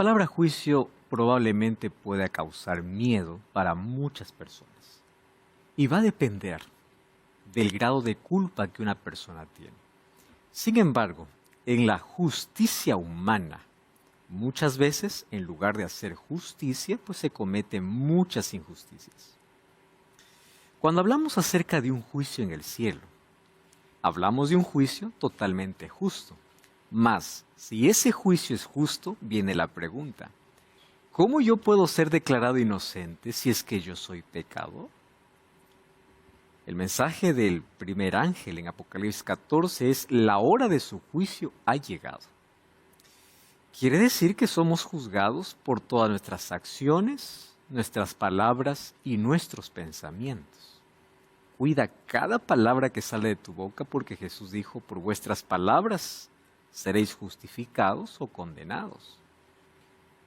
palabra juicio probablemente pueda causar miedo para muchas personas y va a depender del grado de culpa que una persona tiene. Sin embargo, en la justicia humana, muchas veces en lugar de hacer justicia, pues se cometen muchas injusticias. Cuando hablamos acerca de un juicio en el cielo, hablamos de un juicio totalmente justo. Mas, si ese juicio es justo, viene la pregunta: ¿cómo yo puedo ser declarado inocente si es que yo soy pecador? El mensaje del primer ángel en Apocalipsis 14 es: la hora de su juicio ha llegado. Quiere decir que somos juzgados por todas nuestras acciones, nuestras palabras y nuestros pensamientos. Cuida cada palabra que sale de tu boca, porque Jesús dijo: por vuestras palabras seréis justificados o condenados.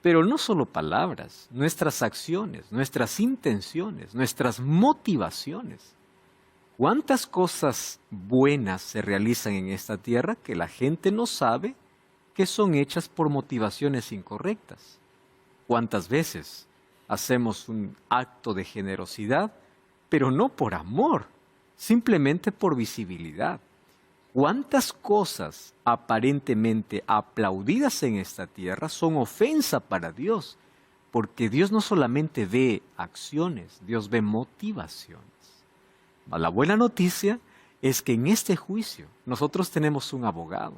Pero no solo palabras, nuestras acciones, nuestras intenciones, nuestras motivaciones. ¿Cuántas cosas buenas se realizan en esta tierra que la gente no sabe que son hechas por motivaciones incorrectas? ¿Cuántas veces hacemos un acto de generosidad, pero no por amor, simplemente por visibilidad? ¿Cuántas cosas aparentemente aplaudidas en esta tierra son ofensa para Dios? Porque Dios no solamente ve acciones, Dios ve motivaciones. La buena noticia es que en este juicio nosotros tenemos un abogado.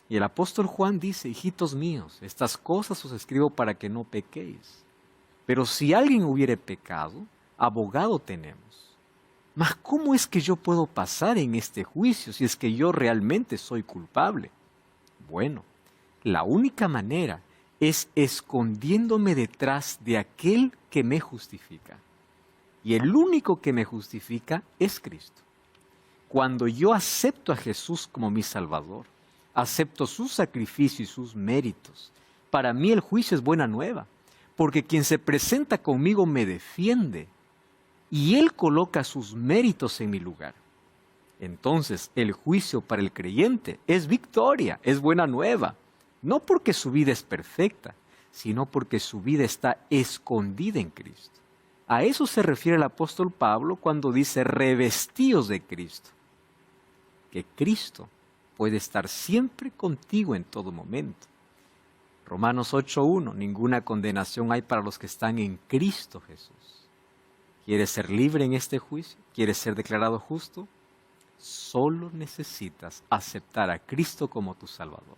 Y el apóstol Juan dice: hijitos míos, estas cosas os escribo para que no pequéis. Pero si alguien hubiere pecado, abogado tenemos. Mas ¿cómo es que yo puedo pasar en este juicio si es que yo realmente soy culpable? Bueno, la única manera es escondiéndome detrás de aquel que me justifica. Y el único que me justifica es Cristo. Cuando yo acepto a Jesús como mi Salvador, acepto su sacrificio y sus méritos, para mí el juicio es buena nueva, porque quien se presenta conmigo me defiende y Él coloca sus méritos en mi lugar. Entonces, el juicio para el creyente es victoria, es buena nueva, no porque su vida es perfecta, sino porque su vida está escondida en Cristo. A eso se refiere el apóstol Pablo cuando dice: revestíos de Cristo. Que Cristo puede estar siempre contigo en todo momento. Romanos 8:1, ninguna condenación hay para los que están en Cristo Jesús. ¿Quieres ser libre en este juicio? ¿Quieres ser declarado justo? Solo necesitas aceptar a Cristo como tu Salvador.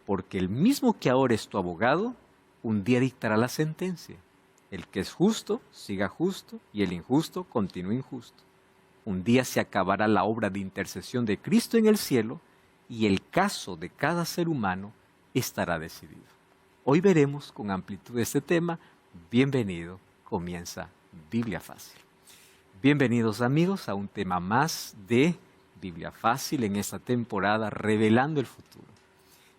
Porque el mismo que ahora es tu abogado, un día dictará la sentencia. El que es justo, siga justo, y el injusto, continúe injusto. Un día se acabará la obra de intercesión de Cristo en el cielo, y el caso de cada ser humano estará decidido. Hoy veremos con amplitud este tema. Bienvenido, comienza Biblia Fácil. Bienvenidos amigos a un tema más de Biblia Fácil en esta temporada, revelando el futuro.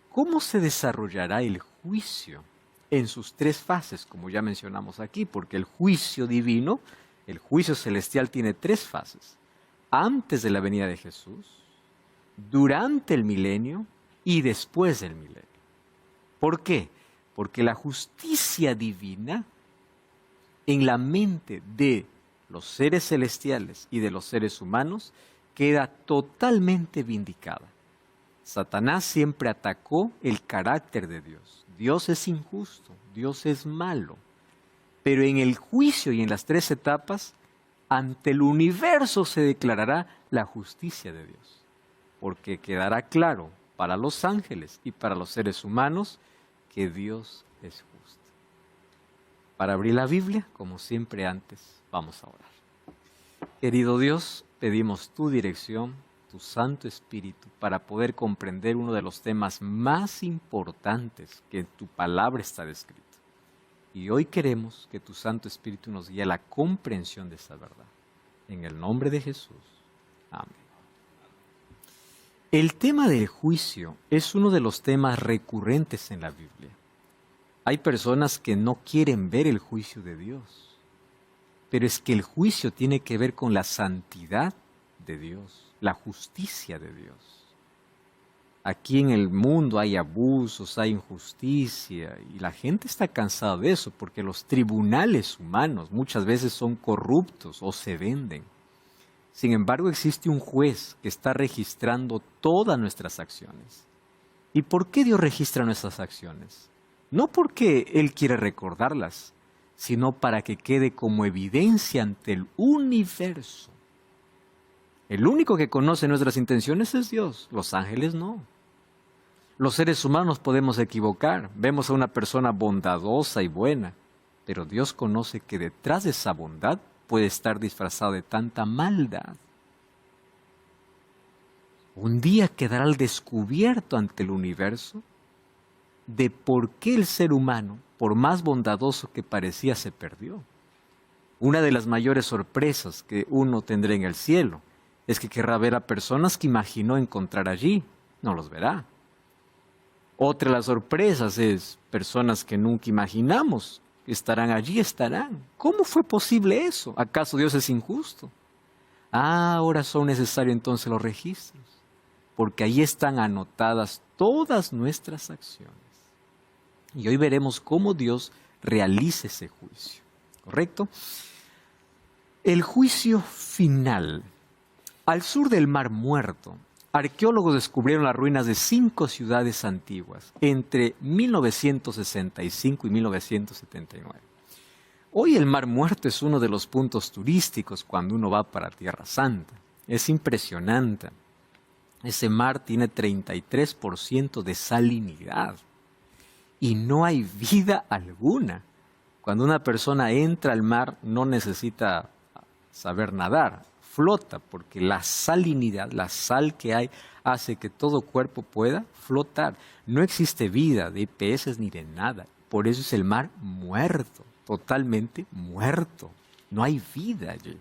¿Cómo se desarrollará el juicio en sus tres fases, como ya mencionamos aquí? Porque el juicio divino, el juicio celestial, tiene tres fases: antes de la venida de Jesús, durante el milenio y después del milenio. ¿Por qué? Porque la justicia divina en la mente de los seres celestiales y de los seres humanos queda totalmente vindicada. Satanás siempre atacó el carácter de Dios. Dios es injusto, Dios es malo. Pero en el juicio y en las tres etapas, ante el universo se declarará la justicia de Dios. Porque quedará claro para los ángeles y para los seres humanos que Dios es justo. Para abrir la Biblia, como siempre antes, vamos a orar. Querido Dios, pedimos tu dirección, tu Santo Espíritu, para poder comprender uno de los temas más importantes que en tu palabra está descrito. Y hoy queremos que tu Santo Espíritu nos guíe a la comprensión de esta verdad. En el nombre de Jesús. Amén. El tema del juicio es uno de los temas recurrentes en la Biblia. Hay personas que no quieren ver el juicio de Dios, pero es que el juicio tiene que ver con la santidad de Dios, la justicia de Dios. Aquí en el mundo hay abusos, hay injusticia y la gente está cansada de eso porque los tribunales humanos muchas veces son corruptos o se venden. Sin embargo, existe un juez que está registrando todas nuestras acciones. ¿Y por qué Dios registra nuestras acciones? No porque Él quiere recordarlas, sino para que quede como evidencia ante el universo. El único que conoce nuestras intenciones es Dios, los ángeles no. Los seres humanos podemos equivocar, vemos a una persona bondadosa y buena, pero Dios conoce que detrás de esa bondad puede estar disfrazado de tanta maldad. Un día quedará al descubierto ante el universo de por qué el ser humano, por más bondadoso que parecía, se perdió. Una de las mayores sorpresas que uno tendrá en el cielo es que querrá ver a personas que imaginó encontrar allí, no los verá. Otra de las sorpresas es personas que nunca imaginamos que estarán allí, estarán. ¿Cómo fue posible eso? ¿Acaso Dios es injusto? Ahora son necesarios entonces los registros, porque ahí están anotadas todas nuestras acciones. Y hoy veremos cómo Dios realiza ese juicio, ¿correcto? El juicio final. Al sur del Mar Muerto, arqueólogos descubrieron las ruinas de 5 ciudades antiguas entre 1965 y 1979. Hoy el Mar Muerto es uno de los puntos turísticos cuando uno va para Tierra Santa. Es impresionante. Ese mar tiene 33% de salinidad y no hay vida alguna. Cuando una persona entra al mar no necesita saber nadar, flota, porque la salinidad, la sal que hay, hace que todo cuerpo pueda flotar. No existe vida de peces ni de nada. Por eso es el mar muerto, totalmente muerto. No hay vida allí.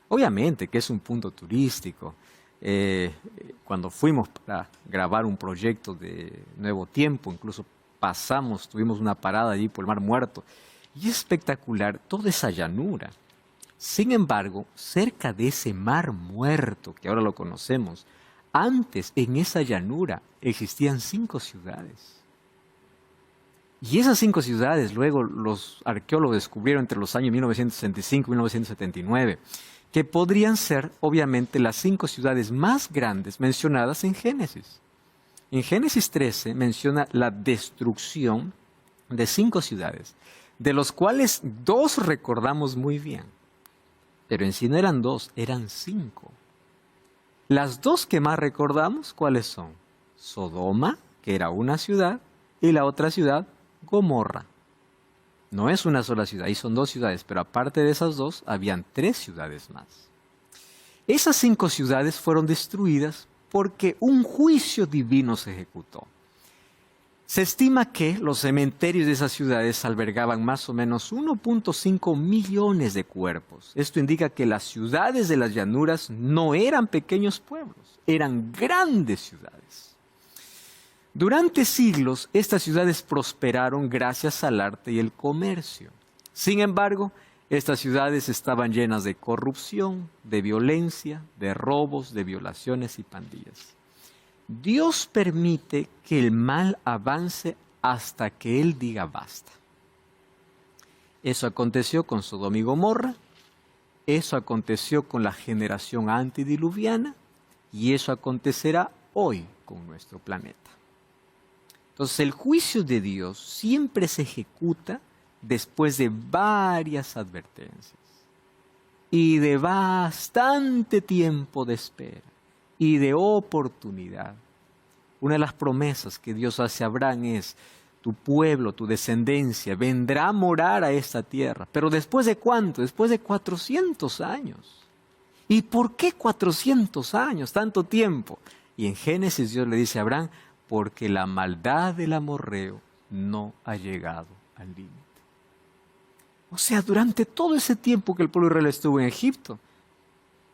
Obviamente que es un punto turístico. Cuando fuimos para grabar un proyecto de Nuevo Tiempo, incluso tuvimos una parada allí por el Mar Muerto. Y es espectacular toda esa llanura. Sin embargo, cerca de ese Mar Muerto, que ahora lo conocemos, antes en esa llanura existían 5 ciudades. Y esas 5 ciudades luego los arqueólogos descubrieron entre los años 1965 y 1979, que podrían ser obviamente las 5 ciudades más grandes mencionadas en Génesis. En Génesis 13 menciona la destrucción de 5 ciudades, de los cuales 2 recordamos muy bien. Pero en sí no eran 2, eran 5. Las 2 que más recordamos, ¿cuáles son? Sodoma, que era una ciudad, y la otra ciudad, Gomorra. No es una sola ciudad, ahí son 2 ciudades, pero aparte de esas 2, habían 3 ciudades más. Esas 5 ciudades fueron destruidas porque un juicio divino se ejecutó. Se estima que los cementerios de esas ciudades albergaban más o menos 1.5 millones de cuerpos. Esto indica que las ciudades de las llanuras no eran pequeños pueblos, eran grandes ciudades. Durante siglos, estas ciudades prosperaron gracias al arte y el comercio. Sin embargo, estas ciudades estaban llenas de corrupción, de violencia, de robos, de violaciones y pandillas. Dios permite que el mal avance hasta que Él diga basta. Eso aconteció con Sodoma y Gomorra, eso aconteció con la generación antediluviana y eso acontecerá hoy con nuestro planeta. Entonces el juicio de Dios siempre se ejecuta después de varias advertencias y de bastante tiempo de espera y de oportunidad. Una de las promesas que Dios hace a Abraham es: tu pueblo, tu descendencia, vendrá a morar a esta tierra. ¿Pero después de cuánto? Después de 400 años. ¿Y por qué 400 años? Tanto tiempo. Y en Génesis Dios le dice a Abraham: porque la maldad del amorreo no ha llegado al límite. O sea, durante todo ese tiempo que el pueblo de Israel estuvo en Egipto,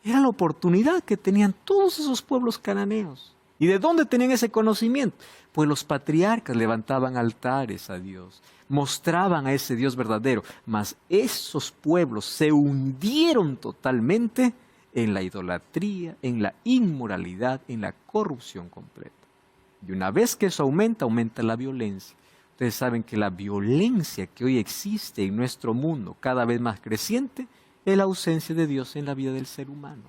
era la oportunidad que tenían todos esos pueblos cananeos. ¿Y de dónde tenían ese conocimiento? Pues los patriarcas levantaban altares a Dios, mostraban a ese Dios verdadero, mas esos pueblos se hundieron totalmente en la idolatría, en la inmoralidad, en la corrupción completa. Y una vez que eso aumenta, aumenta la violencia. Ustedes saben que la violencia que hoy existe en nuestro mundo, cada vez más creciente, es la ausencia de Dios en la vida del ser humano.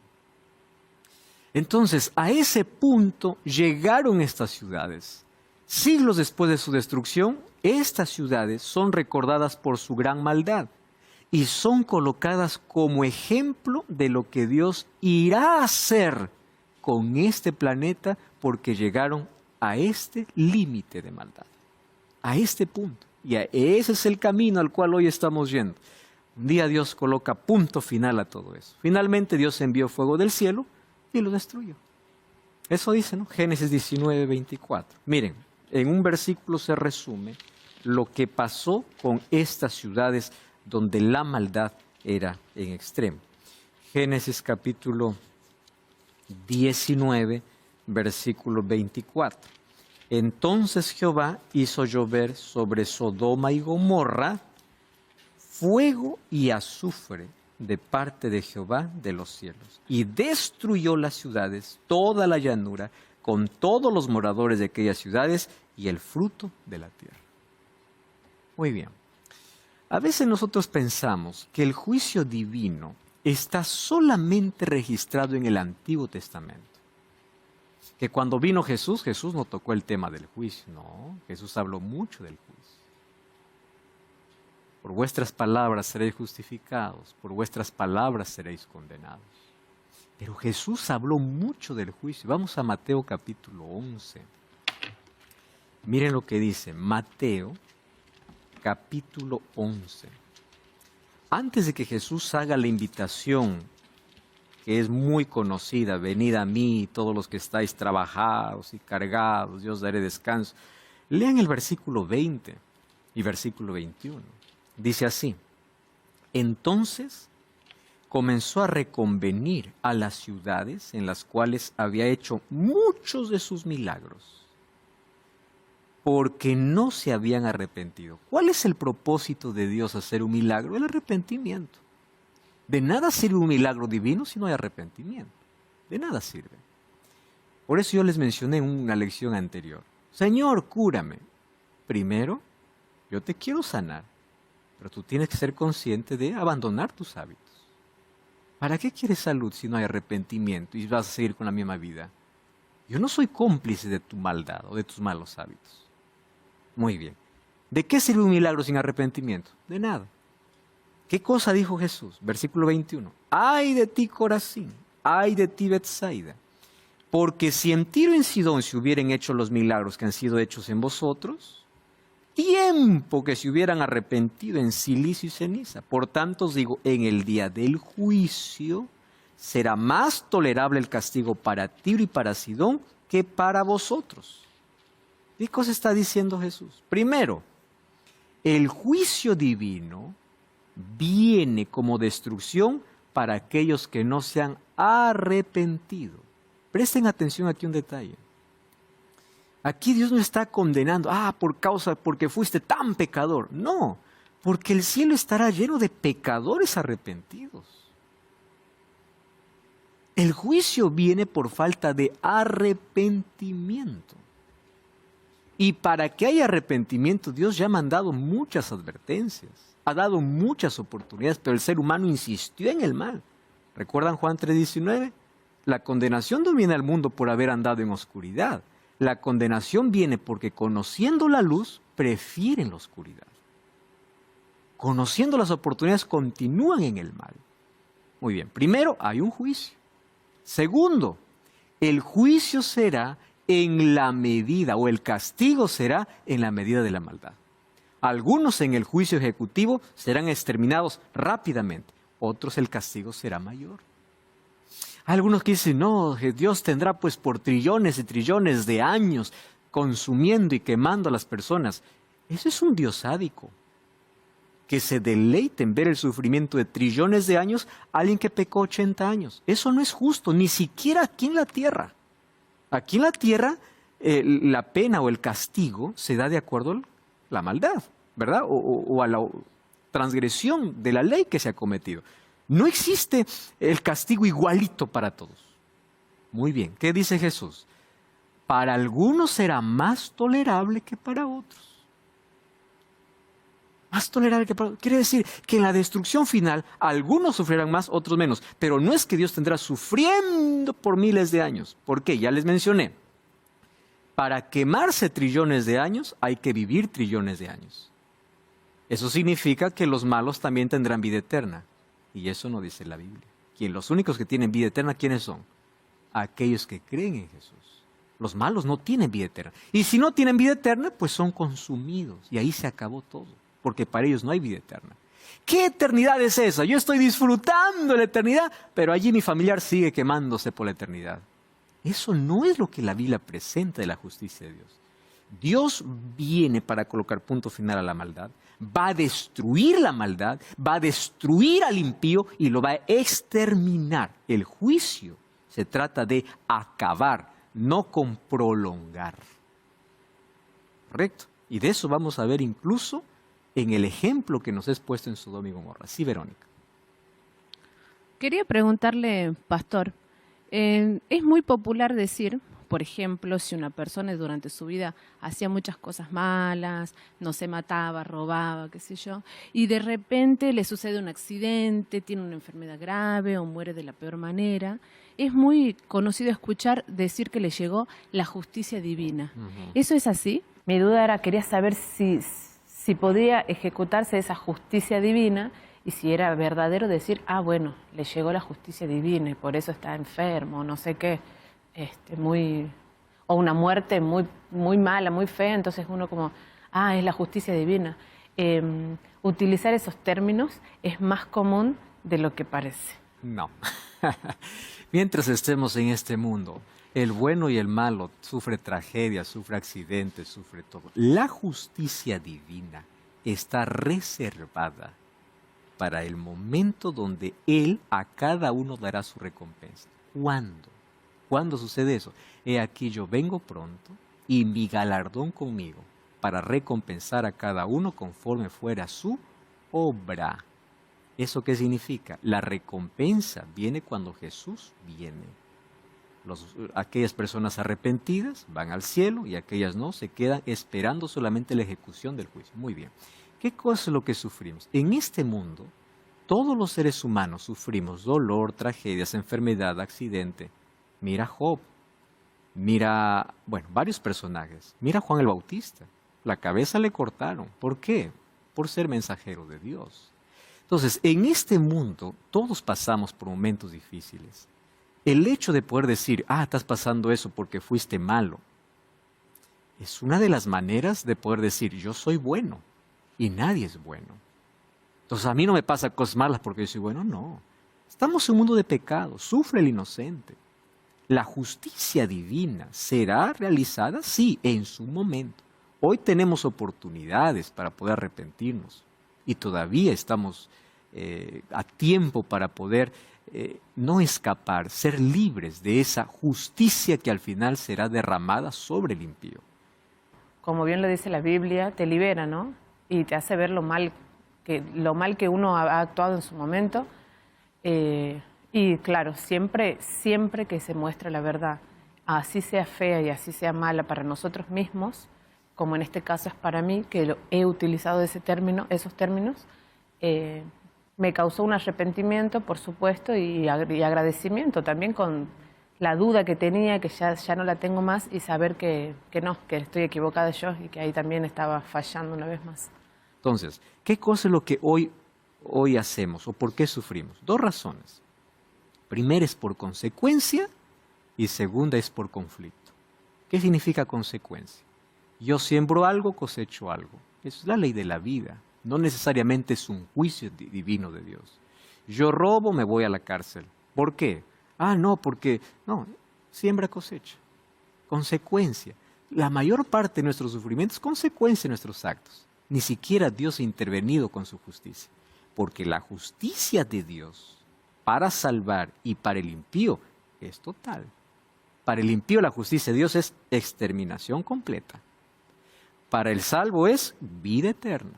Entonces, a ese punto llegaron estas ciudades. Siglos después de su destrucción, estas ciudades son recordadas por su gran maldad y son colocadas como ejemplo de lo que Dios irá a hacer con este planeta porque llegaron a este límite de maldad, a este punto. Y ese es el camino al cual hoy estamos yendo. Un día Dios coloca punto final a todo eso. Finalmente Dios envió fuego del cielo y lo destruyó. Eso dice, ¿no? Génesis 19, 24. Miren, en un versículo se resume lo que pasó con estas ciudades donde la maldad era en extremo. Génesis capítulo 19, versículo 24. Entonces Jehová hizo llover sobre Sodoma y Gomorra fuego y azufre de parte de Jehová de los cielos, y destruyó las ciudades, toda la llanura, con todos los moradores de aquellas ciudades y el fruto de la tierra. Muy bien. A veces nosotros pensamos que el juicio divino está solamente registrado en el Antiguo Testamento. Que cuando vino Jesús, Jesús no tocó el tema del juicio, no, Jesús habló mucho del juicio. Por vuestras palabras seréis justificados, por vuestras palabras seréis condenados. Pero Jesús habló mucho del juicio. Vamos a Mateo capítulo 11. Miren lo que dice Mateo capítulo 11. Antes de que Jesús haga la invitación, que es muy conocida, venid a mí todos los que estáis trabajados y cargados, yo os daré descanso. Lean el versículo 20 y versículo 21. Dice así: entonces comenzó a reconvenir a las ciudades en las cuales había hecho muchos de sus milagros, porque no se habían arrepentido. ¿Cuál es el propósito de Dios hacer un milagro? El arrepentimiento. De nada sirve un milagro divino si no hay arrepentimiento. De nada sirve. Por eso yo les mencioné en una lección anterior: Señor, cúrame. Primero, yo te quiero sanar, pero tú tienes que ser consciente de abandonar tus hábitos. ¿Para qué quieres salud si no hay arrepentimiento y vas a seguir con la misma vida? Yo no soy cómplice de tu maldad o de tus malos hábitos. Muy bien. ¿De qué sirve un milagro sin arrepentimiento? De nada. ¿Qué cosa dijo Jesús? Versículo 21. ¡Ay de ti, Corazín! ¡Ay de ti, Betsaida! Porque si en Tiro y en Sidón se hubieran hecho los milagros que han sido hechos en vosotros, tiempo que se hubieran arrepentido en silicio y ceniza. Por tanto os digo, en el día del juicio será más tolerable el castigo para Tiro y para Sidón que para vosotros. ¿Qué cosa está diciendo Jesús? Primero, el juicio divino viene como destrucción para aquellos que no se han arrepentido. Presten atención aquí un detalle. Aquí Dios no está condenando, porque fuiste tan pecador. No, porque el cielo estará lleno de pecadores arrepentidos. El juicio viene por falta de arrepentimiento. Y para que haya arrepentimiento, Dios ya ha mandado muchas advertencias, ha dado muchas oportunidades, pero el ser humano insistió en el mal. ¿Recuerdan Juan 3:19? La condenación no viene al mundo por haber andado en oscuridad. La condenación viene porque conociendo la luz, prefieren la oscuridad. Conociendo las oportunidades, continúan en el mal. Muy bien, primero hay un juicio. Segundo, el juicio será en la medida, o el castigo será en la medida de la maldad. Algunos en el juicio ejecutivo serán exterminados rápidamente, otros el castigo será mayor. Algunos que dicen, no, Dios tendrá pues por trillones y trillones de años consumiendo y quemando a las personas. Eso es un Dios sádico, que se deleite en ver el sufrimiento de trillones de años a alguien que pecó 80 años. Eso no es justo, ni siquiera aquí en la tierra. Aquí en la tierra la pena o el castigo se da de acuerdo a la maldad, ¿verdad? O a la transgresión de la ley que se ha cometido. No existe el castigo igualito para todos. Muy bien, ¿qué dice Jesús? para algunos será más tolerable que para otros. Más tolerable que para otros. Quiere decir que en la destrucción final algunos sufrirán más, otros menos. Pero no es que Dios tendrá sufriendo por miles de años. ¿Por qué? Ya les mencioné. Para quemarse trillones de años hay que vivir trillones de años. Eso significa que los malos también tendrán vida eterna. Y eso no dice la Biblia. Los únicos que tienen vida eterna, ¿quiénes son? Aquellos que creen en Jesús. Los malos no tienen vida eterna. Y si no tienen vida eterna, pues son consumidos. Y ahí se acabó todo. Porque para ellos no hay vida eterna. ¿Qué eternidad es esa? Yo estoy disfrutando la eternidad, pero allí mi familiar sigue quemándose por la eternidad. Eso no es lo que la Biblia presenta de la justicia de Dios. Dios viene para colocar punto final a la maldad, va a destruir la maldad, va a destruir al impío y lo va a exterminar. El juicio se trata de acabar, no con prolongar. ¿Correcto? Y de eso vamos a ver incluso en el ejemplo que nos es puesto en Sodoma y Gomorra. Sí, Verónica. Quería preguntarle, pastor, es muy popular decir, por ejemplo, si una persona durante su vida hacía muchas cosas malas, no se mataba, robaba, qué sé yo, y de repente le sucede un accidente, tiene una enfermedad grave o muere de la peor manera, es muy conocido escuchar decir que le llegó la justicia divina. ¿Eso es así? Mi duda era, quería saber si podía ejecutarse esa justicia divina y si era verdadero decir, bueno, le llegó la justicia divina y por eso está enfermo, no sé qué, o una muerte muy, muy mala, muy fea, entonces uno como, es la justicia divina. Utilizar esos términos es más común de lo que parece. No. Mientras estemos en este mundo, el bueno y el malo sufre tragedias, sufre accidentes, sufre todo. La justicia divina está reservada para el momento donde Él a cada uno dará su recompensa. ¿Cuándo? ¿Cuándo sucede eso? He aquí yo vengo pronto y mi galardón conmigo para recompensar a cada uno conforme fuera su obra. ¿Eso qué significa? La recompensa viene cuando Jesús viene. Aquellas personas arrepentidas van al cielo y aquellas no, se quedan esperando solamente la ejecución del juicio. Muy bien. ¿Qué cosa es lo que sufrimos? En este mundo, todos los seres humanos sufrimos dolor, tragedias, enfermedad, accidente. Mira Job, mira, varios personajes. Mira Juan el Bautista, la cabeza le cortaron. ¿Por qué? Por ser mensajero de Dios. Entonces, en este mundo, todos pasamos por momentos difíciles. El hecho de poder decir, estás pasando eso porque fuiste malo, es una de las maneras de poder decir, yo soy bueno y nadie es bueno. Entonces, a mí no me pasa cosas malas porque yo soy bueno, no. Estamos en un mundo de pecado, sufre el inocente. La justicia divina será realizada, sí, en su momento. Hoy tenemos oportunidades para poder arrepentirnos y todavía estamos a tiempo para poder no escapar, ser libres de esa justicia que al final será derramada sobre el impío. Como bien lo dice la Biblia, te libera, ¿no? Y te hace ver lo mal que uno ha actuado en su momento. Y claro, siempre que se muestra la verdad, así sea fea y así sea mala para nosotros mismos, como en este caso es para mí, que he utilizado esos términos, me causó un arrepentimiento, por supuesto, y agradecimiento también con la duda que tenía, que ya no la tengo más, y saber que estoy equivocada yo y que ahí también estaba fallando una vez más. Entonces, ¿qué cosa es lo que hoy hacemos o por qué sufrimos? Dos razones. Primera es por consecuencia y segunda es por conflicto. ¿Qué significa consecuencia? Yo siembro algo, cosecho algo. Eso es la ley de la vida. No necesariamente es un juicio divino de Dios. Yo robo, me voy a la cárcel. ¿Por qué? No, siembra, cosecha. Consecuencia. La mayor parte de nuestro sufrimiento es consecuencia de nuestros actos. Ni siquiera Dios ha intervenido con su justicia. Porque la justicia de Dios para salvar y para el impío es total. Para el impío la justicia de Dios es exterminación completa. Para el salvo es vida eterna.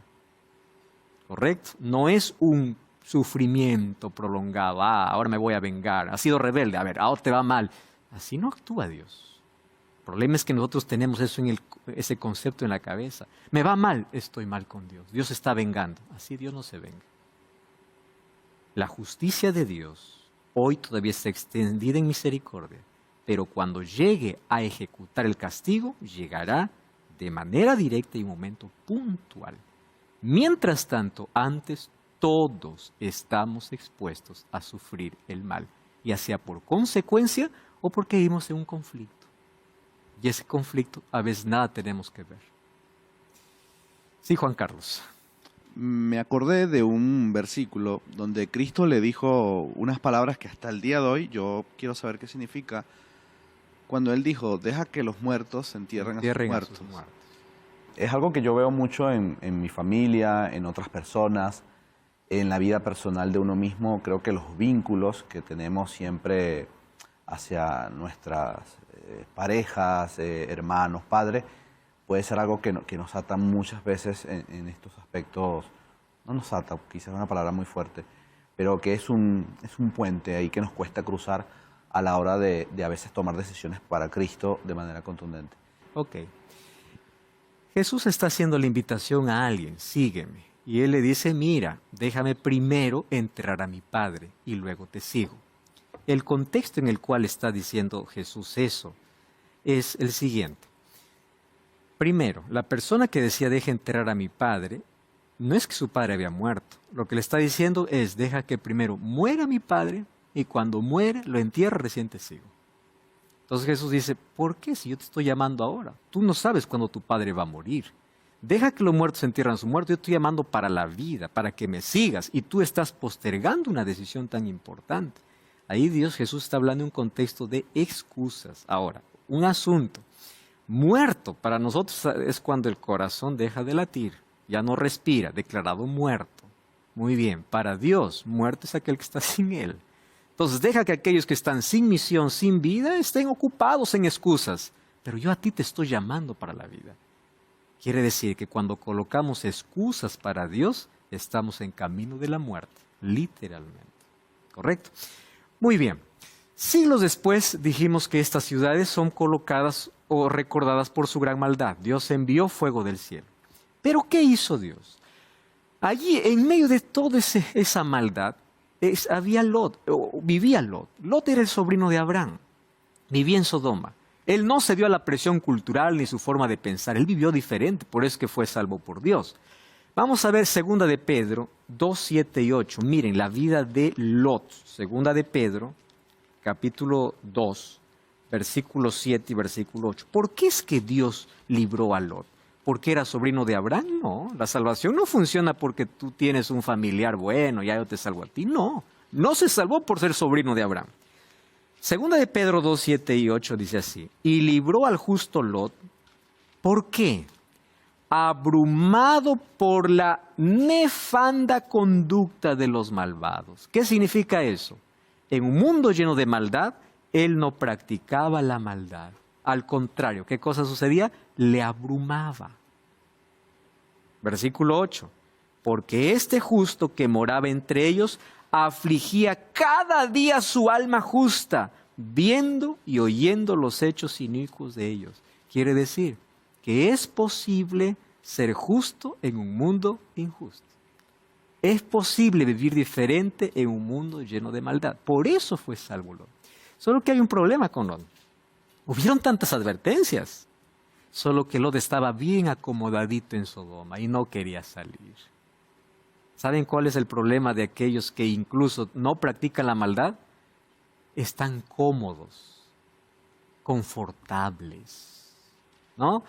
¿Correcto? No es un sufrimiento prolongado. Ahora me voy a vengar. Has sido rebelde. Ahora te va mal. Así no actúa Dios. problema es que nosotros tenemos eso ese concepto en la cabeza. Me va mal, estoy mal con Dios. Dios está vengando. Así Dios no se venga. La justicia de Dios hoy todavía está extendida en misericordia, pero cuando llegue a ejecutar el castigo, llegará de manera directa y en un momento puntual. Mientras tanto, antes todos estamos expuestos a sufrir el mal, ya sea por consecuencia o porque vivimos en un conflicto. Y ese conflicto a veces nada tenemos que ver. Sí, Juan Carlos. Me acordé de un versículo donde Cristo le dijo unas palabras que hasta el día de hoy yo quiero saber qué significa. Cuando Él dijo, deja que los muertos se entierren a sus muertos. Es algo que yo veo mucho en mi familia, en otras personas, en la vida personal de uno mismo. Creo que los vínculos que tenemos siempre hacia nuestras parejas, hermanos, padres, puede ser algo que nos ata muchas veces en estos aspectos. No nos ata, quizás es una palabra muy fuerte, pero que es un puente ahí que nos cuesta cruzar a la hora de a veces tomar decisiones para Cristo de manera contundente. Ok. Jesús está haciendo la invitación a alguien, sígueme. Y Él le dice, mira, déjame primero enterrar a mi Padre y luego te sigo. El contexto en el cual está diciendo Jesús eso es el siguiente. Primero, la persona que decía deja enterrar a mi padre, no es que su padre había muerto. Lo que le está diciendo es deja que primero muera mi padre y cuando muere lo entierra, recién te sigo. Entonces Jesús dice, ¿por qué si yo te estoy llamando ahora? Tú no sabes cuándo tu padre va a morir. Deja que los muertos entierran su muerto, yo estoy llamando para la vida, para que me sigas y tú estás postergando una decisión tan importante. Ahí Jesús está hablando en un contexto de excusas. Ahora, un asunto. Muerto para nosotros es cuando el corazón deja de latir, ya no respira, declarado muerto. Muy bien, para Dios, muerto es aquel que está sin Él. Entonces deja que aquellos que están sin misión, sin vida, estén ocupados en excusas. Pero yo a ti te estoy llamando para la vida. Quiere decir que cuando colocamos excusas para Dios, estamos en camino de la muerte, literalmente. ¿Correcto? Muy bien. Siglos después dijimos que estas ciudades son colocadas o recordadas por su gran maldad. Dios envió fuego del cielo. ¿Pero qué hizo Dios? Allí, en medio de toda esa maldad, había Lot, vivía Lot. Lot era el sobrino de Abraham. Vivía en Sodoma. Él no cedió a la presión cultural ni su forma de pensar. Él vivió diferente, por eso es que fue salvo por Dios. Vamos a ver 2 de Pedro 2, 7 y 8. Miren, la vida de Lot. 2 de Pedro, capítulo 2, versículo 7 y versículo 8. ¿Por qué es que Dios libró a Lot? ¿Porque era sobrino de Abraham? No, la salvación no funciona porque tú tienes un familiar bueno, ya yo te salvo a ti. No, no se salvó por ser sobrino de Abraham. 2 de Pedro 2, 7 y 8 dice así. Y libró al justo Lot. ¿Por qué? Abrumado por la nefanda conducta de los malvados. ¿Qué significa eso? En un mundo lleno de maldad, él no practicaba la maldad. Al contrario, ¿qué cosa sucedía? Le abrumaba. Versículo 8. Porque este justo que moraba entre ellos afligía cada día su alma justa, viendo y oyendo los hechos inicuos de ellos. Quiere decir que es posible ser justo en un mundo injusto. Es posible vivir diferente en un mundo lleno de maldad. Por eso fue salvo Lot. Solo que hay un problema con Lot. Hubieron tantas advertencias. Solo que Lot estaba bien acomodadito en Sodoma y no quería salir. ¿Saben cuál es el problema de aquellos que incluso no practican la maldad? Están cómodos, confortables, ¿no?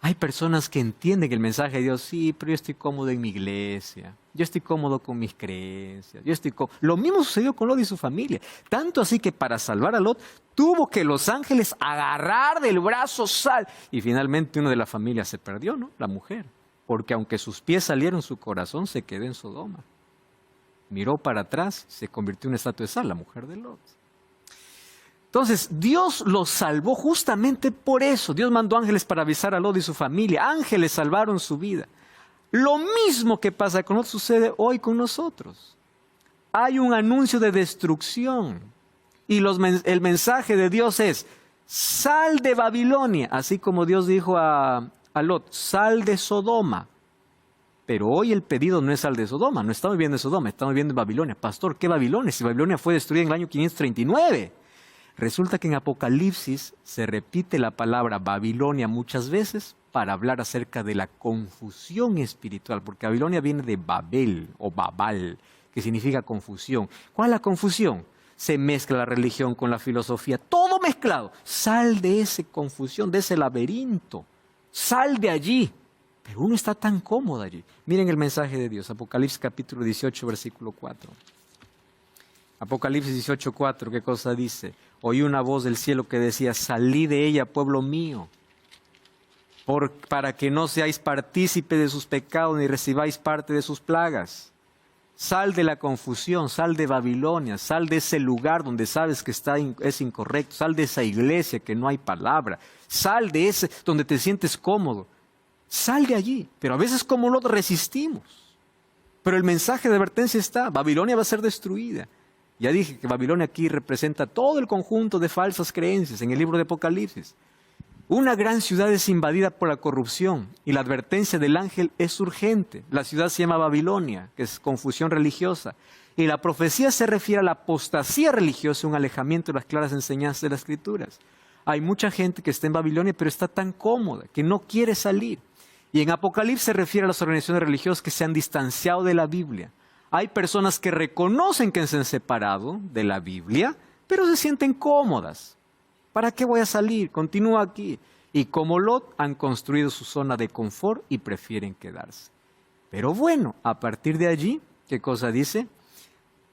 Hay personas que entienden el mensaje de Dios, sí, pero yo estoy cómodo en mi iglesia, yo estoy cómodo con mis creencias, Lo mismo sucedió con Lot y su familia, tanto así que para salvar a Lot tuvo que los ángeles agarrar del brazo sal, y finalmente uno de la familia se perdió, ¿no? La mujer, porque aunque sus pies salieron, su corazón se quedó en Sodoma. Miró para atrás, se convirtió en una estatua de sal, la mujer de Lot. Entonces, Dios los salvó justamente por eso. Dios mandó ángeles para avisar a Lot y su familia. Ángeles salvaron su vida. Lo mismo que pasa con Lot sucede hoy con nosotros. Hay un anuncio de destrucción. Y el mensaje de Dios es, sal de Babilonia, así como Dios dijo a Lot, sal de Sodoma. Pero hoy el pedido no es sal de Sodoma, no estamos viviendo en Sodoma, estamos viviendo en Babilonia. Pastor, ¿qué Babilonia? Si Babilonia fue destruida en el año 539. Resulta que en Apocalipsis se repite la palabra Babilonia muchas veces para hablar acerca de la confusión espiritual, porque Babilonia viene de Babel o Babal, que significa confusión. ¿Cuál es la confusión? Se mezcla la religión con la filosofía, todo mezclado. Sal de esa confusión, de ese laberinto, sal de allí. Pero uno está tan cómodo allí. Miren el mensaje de Dios, Apocalipsis capítulo 18, versículo 4. Apocalipsis 18, 4, ¿qué cosa dice? Oí una voz del cielo que decía, salí de ella, pueblo mío, para que no seáis partícipes de sus pecados ni recibáis parte de sus plagas. Sal de la confusión, sal de Babilonia, sal de ese lugar donde sabes que es incorrecto, sal de esa iglesia que no hay palabra, sal de ese donde te sientes cómodo, sal de allí. Pero a veces como lo resistimos. Pero el mensaje de advertencia está, Babilonia va a ser destruida. Ya dije que Babilonia aquí representa todo el conjunto de falsas creencias en el libro de Apocalipsis. Una gran ciudad es invadida por la corrupción y la advertencia del ángel es urgente. La ciudad se llama Babilonia, que es confusión religiosa. Y la profecía se refiere a la apostasía religiosa, un alejamiento de las claras enseñanzas de las Escrituras. Hay mucha gente que está en Babilonia, pero está tan cómoda que no quiere salir. Y en Apocalipsis se refiere a las organizaciones religiosas que se han distanciado de la Biblia. Hay personas que reconocen que se han separado de la Biblia, pero se sienten cómodas. ¿Para qué voy a salir? Continúo aquí. Y como Lot, han construido su zona de confort y prefieren quedarse. Pero bueno, a partir de allí, ¿qué cosa dice?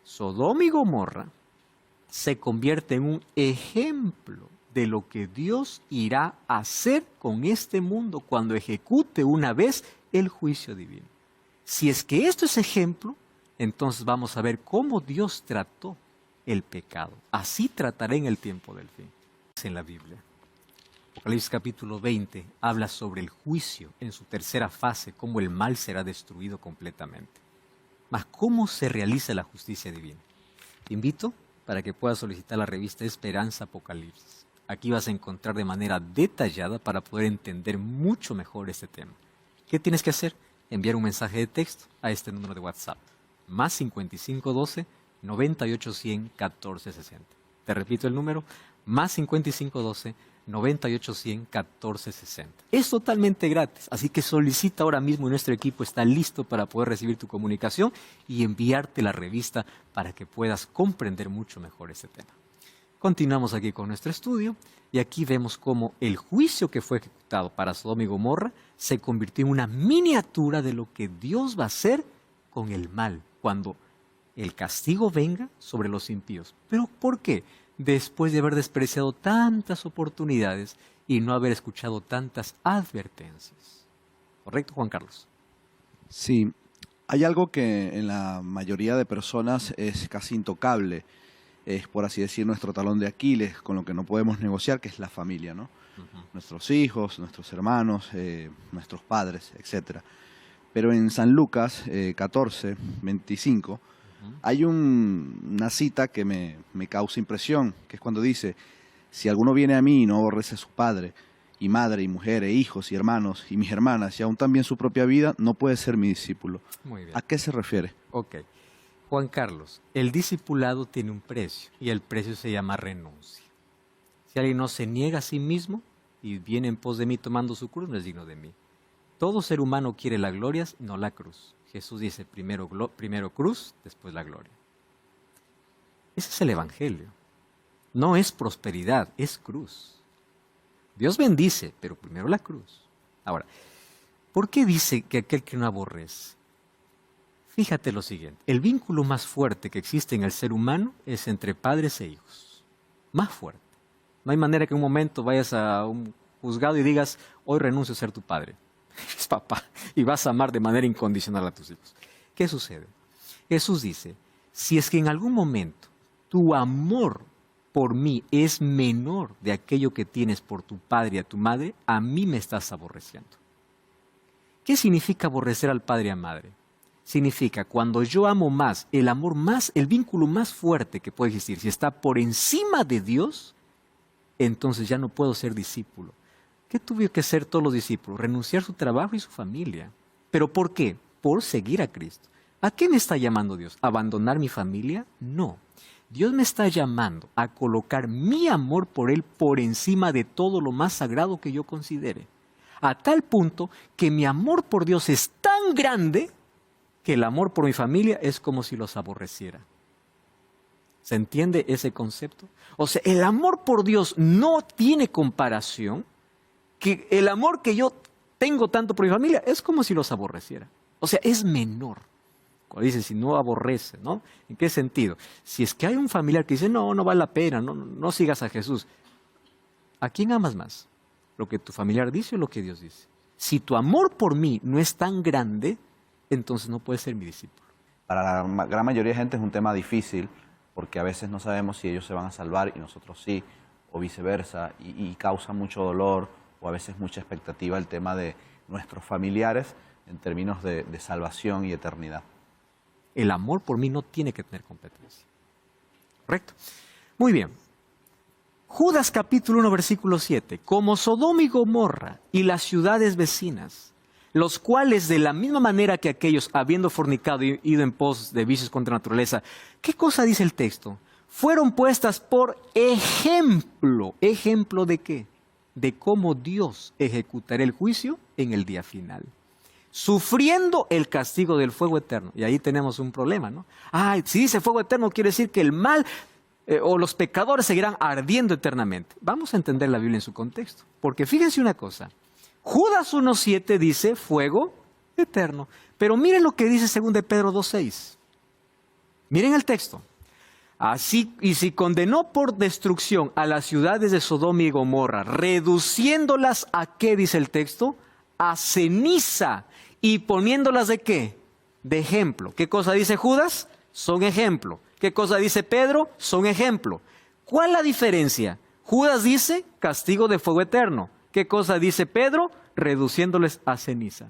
Sodoma y Gomorra se convierte en un ejemplo de lo que Dios irá a hacer con este mundo cuando ejecute una vez el juicio divino. Si es que esto es ejemplo, entonces vamos a ver cómo Dios trató el pecado. Así trataré en el tiempo del fin. En la Biblia, Apocalipsis capítulo 20 habla sobre el juicio en su tercera fase, cómo el mal será destruido completamente. Mas, ¿cómo se realiza la justicia divina? Te invito para que puedas solicitar la revista Esperanza Apocalipsis. Aquí vas a encontrar de manera detallada para poder entender mucho mejor este tema. ¿Qué tienes que hacer? Enviar un mensaje de texto a este número de WhatsApp, más 5512 98100 1460. Te repito el número, más 5512 98100 1460. Es totalmente gratis, así que solicita ahora mismo y nuestro equipo está listo para poder recibir tu comunicación y enviarte la revista para que puedas comprender mucho mejor este tema. Continuamos aquí con nuestro estudio y aquí vemos cómo el juicio que fue ejecutado para Sodoma y Gomorra se convirtió en una miniatura de lo que Dios va a hacer con el mal cuando el castigo venga sobre los impíos. ¿Pero por qué? Después de haber despreciado tantas oportunidades y no haber escuchado tantas advertencias. ¿Correcto, Juan Carlos? Sí, hay algo que en la mayoría de personas es casi intocable, es por así decir nuestro talón de Aquiles, con lo que no podemos negociar, que es la familia, ¿no? Nuestros hijos, nuestros hermanos, nuestros padres, etc. Pero en San Lucas 14, 25, hay una cita que me causa impresión, que es cuando dice, si alguno viene a mí y no aborrece a su padre, y madre, y mujer, e hijos, y hermanos, y mis hermanas, y aún también su propia vida, no puede ser mi discípulo. Muy bien. ¿A qué se refiere? Ok. Juan Carlos, el discipulado tiene un precio, y el precio se llama renuncia. Si alguien no se niega a sí mismo, y viene en pos de mí tomando su cruz, no es digno de mí. Todo ser humano quiere la gloria, no la cruz. Jesús dice primero cruz, después la gloria. Ese es el evangelio. No es prosperidad, es cruz. Dios bendice, pero primero la cruz. Ahora, ¿por qué dice que aquel que no aborrece? Fíjate lo siguiente, el vínculo más fuerte que existe en el ser humano es entre padres e hijos. Más fuerte. No hay manera que en un momento vayas a un juzgado y digas, hoy renuncio a ser tu padre. Eres papá y vas a amar de manera incondicional a tus hijos. ¿Qué sucede? Jesús dice, si es que en algún momento tu amor por mí es menor de aquello que tienes por tu padre y a tu madre, a mí me estás aborreciendo. ¿Qué significa aborrecer al padre y a madre? Significa cuando yo amo más, el amor más, el vínculo más fuerte que puede existir, si está por encima de Dios, entonces ya no puedo ser discípulo. ¿Qué tuvieron que hacer todos los discípulos? Renunciar a su trabajo y su familia. ¿Pero por qué? Por seguir a Cristo. ¿A qué me está llamando Dios? ¿Abandonar mi familia? No. Dios me está llamando a colocar mi amor por Él por encima de todo lo más sagrado que yo considere. A tal punto que mi amor por Dios es tan grande que el amor por mi familia es como si los aborreciera. ¿Se entiende ese concepto? O sea, el amor por Dios no tiene comparación, que el amor que yo tengo tanto por mi familia es como si los aborreciera. O sea, es menor. Cuando dice, si no aborrece, ¿no? ¿En qué sentido? Si es que hay un familiar que dice, no vale la pena, no sigas a Jesús. ¿A quién amas más? ¿Lo que tu familiar dice o lo que Dios dice? Si tu amor por mí no es tan grande, entonces no puedes ser mi discípulo. Para la gran mayoría de gente es un tema difícil, porque a veces no sabemos si ellos se van a salvar y nosotros sí, o viceversa, y causa mucho dolor o a veces mucha expectativa el tema de nuestros familiares en términos de salvación y eternidad. El amor por mí no tiene que tener competencia. ¿Correcto? Muy bien. Judas capítulo 1 versículo 7. Como Sodoma y Gomorra y las ciudades vecinas, los cuales de la misma manera que aquellos, habiendo fornicado y ido en pos de vicios contra la naturaleza, ¿qué cosa dice el texto? Fueron puestas por ejemplo. ¿Ejemplo de qué? De cómo Dios ejecutará el juicio en el día final, sufriendo el castigo del fuego eterno. Y ahí tenemos un problema, ¿no? Si dice fuego eterno, quiere decir que el mal o los pecadores seguirán ardiendo eternamente. Vamos a entender la Biblia en su contexto. Porque fíjense una cosa. Judas 1.7 dice fuego eterno. Pero miren lo que dice 2 Pedro 2.6. Miren el texto. Así, y si condenó por destrucción a las ciudades de Sodoma y Gomorra, reduciéndolas a ¿qué dice el texto? A ceniza. ¿Y poniéndolas de qué? De ejemplo. ¿Qué cosa dice Judas? Son ejemplo. ¿Qué cosa dice Pedro? Son ejemplo. ¿Cuál es la diferencia? Judas dice castigo de fuego eterno. ¿Qué cosa dice Pedro? Reduciéndoles a ceniza.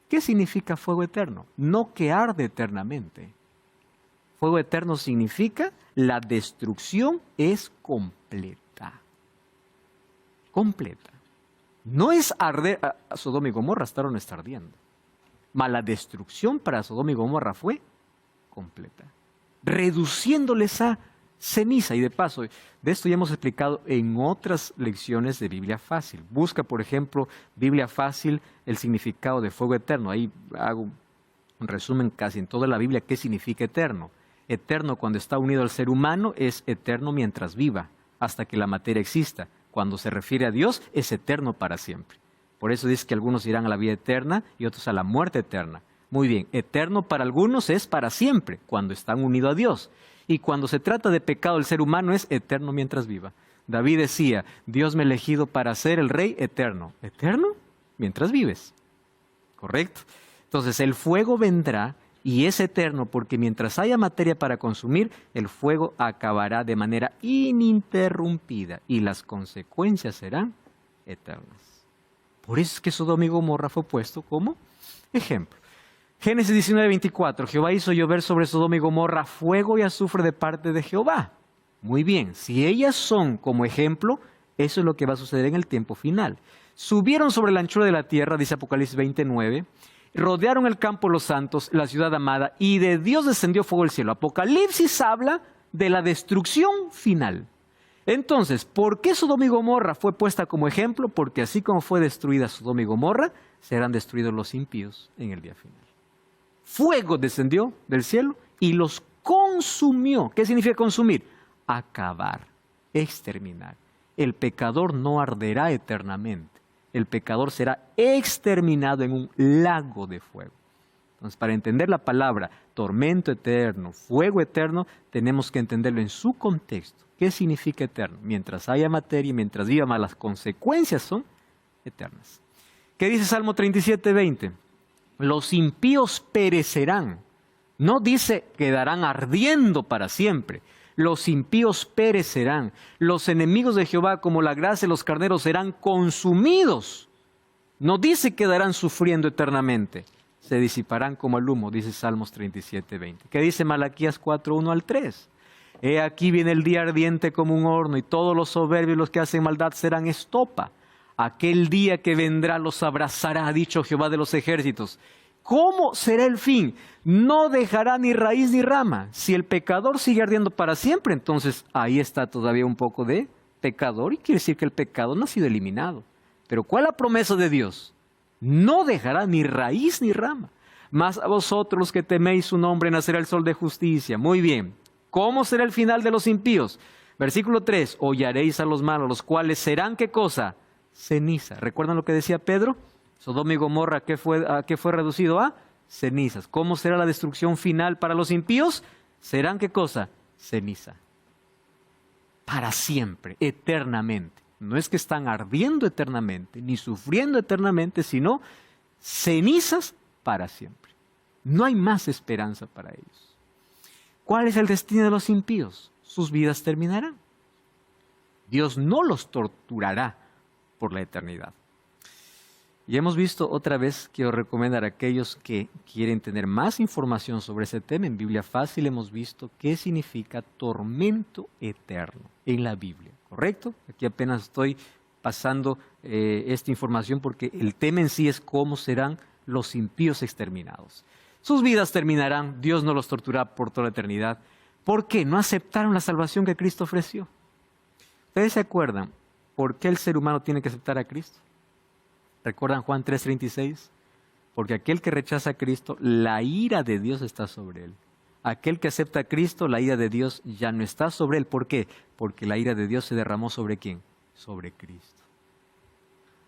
¿Qué significa fuego eterno? No que arde eternamente. Fuego eterno significa la destrucción es completa. Completa. No es arder, a Sodoma y Gomorra hasta ahora no está ardiendo. Mas la destrucción para Sodoma y Gomorra fue completa. Reduciéndoles a ceniza. Y de paso, de esto ya hemos explicado en otras lecciones de Biblia Fácil. Busca, por ejemplo, Biblia Fácil, el significado de fuego eterno. Ahí hago un resumen casi en toda la Biblia qué significa eterno. Eterno cuando está unido al ser humano es eterno mientras viva, hasta que la materia exista. Cuando se refiere a Dios es eterno para siempre. Por eso dice que algunos irán a la vida eterna y otros a la muerte eterna. Muy bien, eterno para algunos es para siempre, cuando están unidos a Dios. Y cuando se trata de pecado, el ser humano es eterno mientras viva. David decía, Dios me ha elegido para ser el rey eterno. ¿Eterno? Mientras vives. ¿Correcto? Entonces el fuego vendrá y es eterno porque mientras haya materia para consumir, el fuego acabará de manera ininterrumpida y las consecuencias serán eternas. Por eso es que Sodoma y Gomorra fue puesto como ejemplo. Génesis 19:24, Jehová hizo llover sobre Sodoma y Gomorra fuego y azufre de parte de Jehová. Muy bien, si ellas son como ejemplo, eso es lo que va a suceder en el tiempo final. Subieron sobre la anchura de la tierra, dice Apocalipsis 20:9, rodearon el campo los santos, la ciudad amada, y de Dios descendió fuego del cielo. Apocalipsis habla de la destrucción final. Entonces, ¿por qué Sodoma y Gomorra fue puesta como ejemplo? Porque así como fue destruida Sodoma y Gomorra, serán destruidos los impíos en el día final. Fuego descendió del cielo y los consumió. ¿Qué significa consumir? Acabar, exterminar. El pecador no arderá eternamente. El pecador será exterminado en un lago de fuego. Entonces, para entender la palabra tormento eterno, fuego eterno, tenemos que entenderlo en su contexto. ¿Qué significa eterno? Mientras haya materia y mientras viva más, las consecuencias son eternas. ¿Qué dice Salmo 37:20? Los impíos perecerán. No dice quedarán ardiendo para siempre. Los impíos perecerán. Los enemigos de Jehová, como la grasa de los carneros, serán consumidos. No dice quedarán sufriendo eternamente. Se disiparán como el humo, dice Salmos 37:20. ¿Qué dice Malaquías 4:1 al 3? He aquí viene el día ardiente como un horno, y todos los soberbios, los que hacen maldad, serán estopa. Aquel día que vendrá los abrazará, ha dicho Jehová de los ejércitos. ¿Cómo será el fin? No dejará ni raíz ni rama. Si el pecador sigue ardiendo para siempre, entonces ahí está todavía un poco de pecador, y quiere decir que el pecado no ha sido eliminado. Pero ¿cuál es la promesa de Dios? No dejará ni raíz ni rama. Mas a vosotros los que teméis su nombre nacerá el sol de justicia. Muy bien. ¿Cómo será el final de los impíos? Versículo 3. Hollaréis a los malos, los cuales serán, ¿qué cosa? Ceniza. ¿Recuerdan lo que decía Pedro? Sodoma y Gomorra, ¿a qué fue reducido? A cenizas. ¿Cómo será la destrucción final para los impíos? Serán, ¿qué cosa? Ceniza. Para siempre, eternamente. No es que están ardiendo eternamente, ni sufriendo eternamente, sino cenizas para siempre. No hay más esperanza para ellos. ¿Cuál es el destino de los impíos? Sus vidas terminarán. Dios no los torturará por la eternidad. Y hemos visto otra vez, quiero recomendar a aquellos que quieren tener más información sobre ese tema. En Biblia Fácil hemos visto qué significa tormento eterno en la Biblia, ¿correcto? Aquí apenas estoy pasando esta información porque el tema en sí es cómo serán los impíos exterminados. Sus vidas terminarán, Dios no los torturará por toda la eternidad. ¿Por qué? No aceptaron la salvación que Cristo ofreció. ¿Ustedes se acuerdan por qué el ser humano tiene que aceptar a Cristo? ¿Recuerdan Juan 3:36? Porque aquel que rechaza a Cristo, la ira de Dios está sobre él. Aquel que acepta a Cristo, la ira de Dios ya no está sobre él. ¿Por qué? Porque la ira de Dios se derramó ¿sobre quién? Sobre Cristo.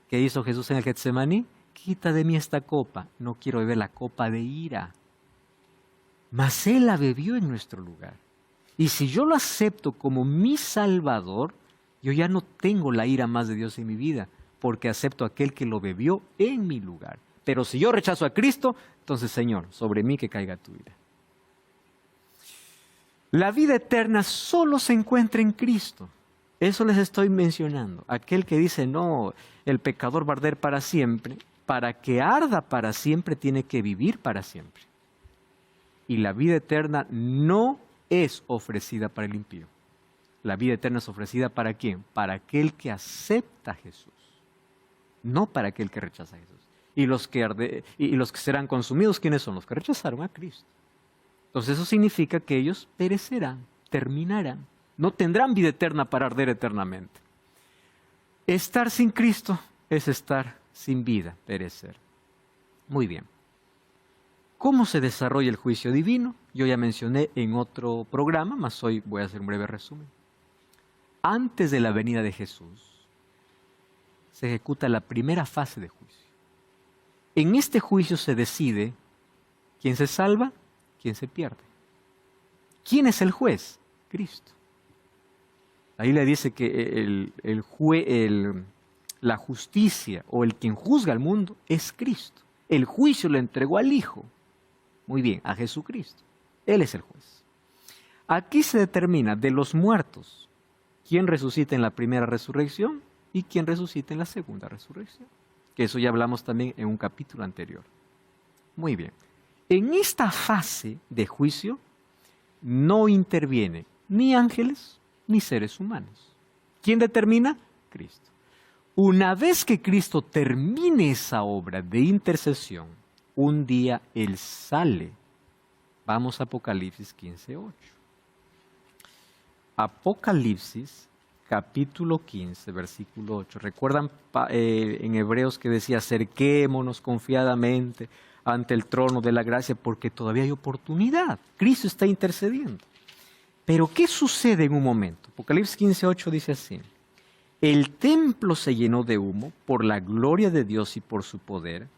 ¿Qué hizo Jesús en el Getsemaní? Quita de mí esta copa. No quiero beber la copa de ira. Mas Él la bebió en nuestro lugar. Y si yo lo acepto como mi Salvador, yo ya no tengo la ira más de Dios en mi vida, porque acepto a aquel que lo bebió en mi lugar. Pero si yo rechazo a Cristo, entonces, Señor, sobre mí que caiga tu ira. La vida eterna solo se encuentra en Cristo. Eso les estoy mencionando. Aquel que dice, no, el pecador va a arder para siempre, para que arda para siempre tiene que vivir para siempre. Y la vida eterna no es ofrecida para el impío. La vida eterna es ofrecida ¿para quién? Para aquel que acepta a Jesús. No para aquel que rechaza a Jesús. Y los que serán consumidos, ¿quiénes son? Los que rechazaron a Cristo. Entonces eso significa que ellos perecerán, terminarán. No tendrán vida eterna para arder eternamente. Estar sin Cristo es estar sin vida, perecer. Muy bien. ¿Cómo se desarrolla el juicio divino? Yo ya mencioné en otro programa, mas hoy voy a hacer un breve resumen. Antes de la venida de Jesús, se ejecuta la primera fase de juicio. En este juicio se decide quién se salva, quién se pierde. ¿Quién es el juez? Cristo. Ahí le dice que la justicia o el quien juzga al mundo es Cristo. El juicio lo entregó al Hijo. Muy bien, a Jesucristo. Él es el juez. Aquí se determina de los muertos quién resucita en la primera resurrección y quién resucita en la segunda resurrección. Que eso ya hablamos también en un capítulo anterior. Muy bien. En esta fase de juicio no intervienen ni ángeles ni seres humanos. ¿Quién determina? Cristo. Una vez que Cristo termine esa obra de intercesión, un día Él sale. Vamos a Apocalipsis 15:8. Apocalipsis capítulo 15, versículo 8. ¿Recuerdan en Hebreos que decía, acerquémonos confiadamente ante el trono de la gracia porque todavía hay oportunidad? Cristo está intercediendo. Pero ¿qué sucede en un momento? Apocalipsis 15:8 dice así. El templo se llenó de humo por la gloria de Dios y por su poder,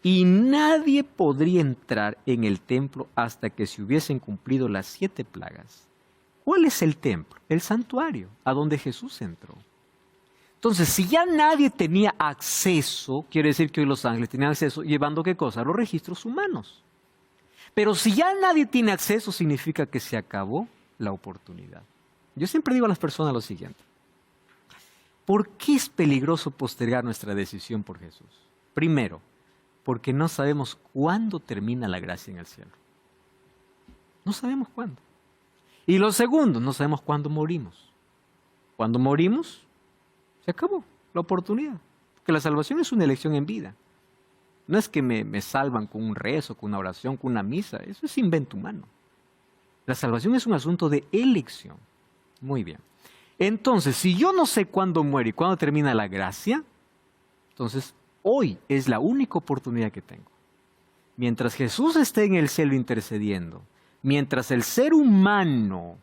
y nadie podría entrar en el templo hasta que se hubiesen cumplido las 7 plagas. ¿Cuál es el templo? El santuario, a donde Jesús entró. Entonces, si ya nadie tenía acceso, quiere decir que hoy los ángeles tenían acceso, llevando ¿qué cosa? Los registros humanos. Pero si ya nadie tiene acceso, significa que se acabó la oportunidad. Yo siempre digo a las personas lo siguiente. ¿Por qué es peligroso postergar nuestra decisión por Jesús? Primero, porque no sabemos cuándo termina la gracia en el cielo. No sabemos cuándo. Y lo segundo, no sabemos cuándo morimos. Cuando morimos, se acabó la oportunidad. Porque la salvación es una elección en vida. No es que me salvan con un rezo, con una oración, con una misa. Eso es invento humano. La salvación es un asunto de elección. Muy bien. Entonces, si yo no sé cuándo muere y cuándo termina la gracia, entonces hoy es la única oportunidad que tengo. Mientras Jesús esté en el cielo intercediendo, mientras el ser humano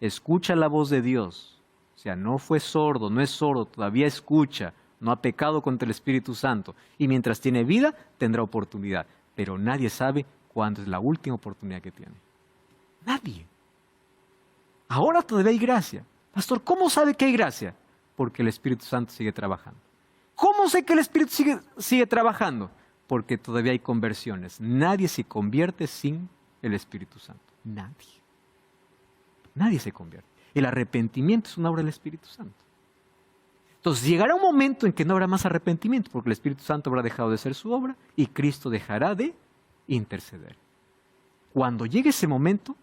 escucha la voz de Dios, o sea, no fue sordo, no es sordo, todavía escucha, no ha pecado contra el Espíritu Santo, y mientras tiene vida, tendrá oportunidad. Pero nadie sabe cuándo es la última oportunidad que tiene. Nadie. Ahora todavía hay gracia. Pastor, ¿cómo sabe que hay gracia? Porque el Espíritu Santo sigue trabajando. ¿Cómo sé que el Espíritu sigue trabajando? Porque todavía hay conversiones. Nadie se convierte sin el Espíritu Santo. Nadie. Nadie se convierte. El arrepentimiento es una obra del Espíritu Santo. Entonces llegará un momento en que no habrá más arrepentimiento, porque el Espíritu Santo habrá dejado de ser su obra y Cristo dejará de interceder. Cuando llegue ese momento,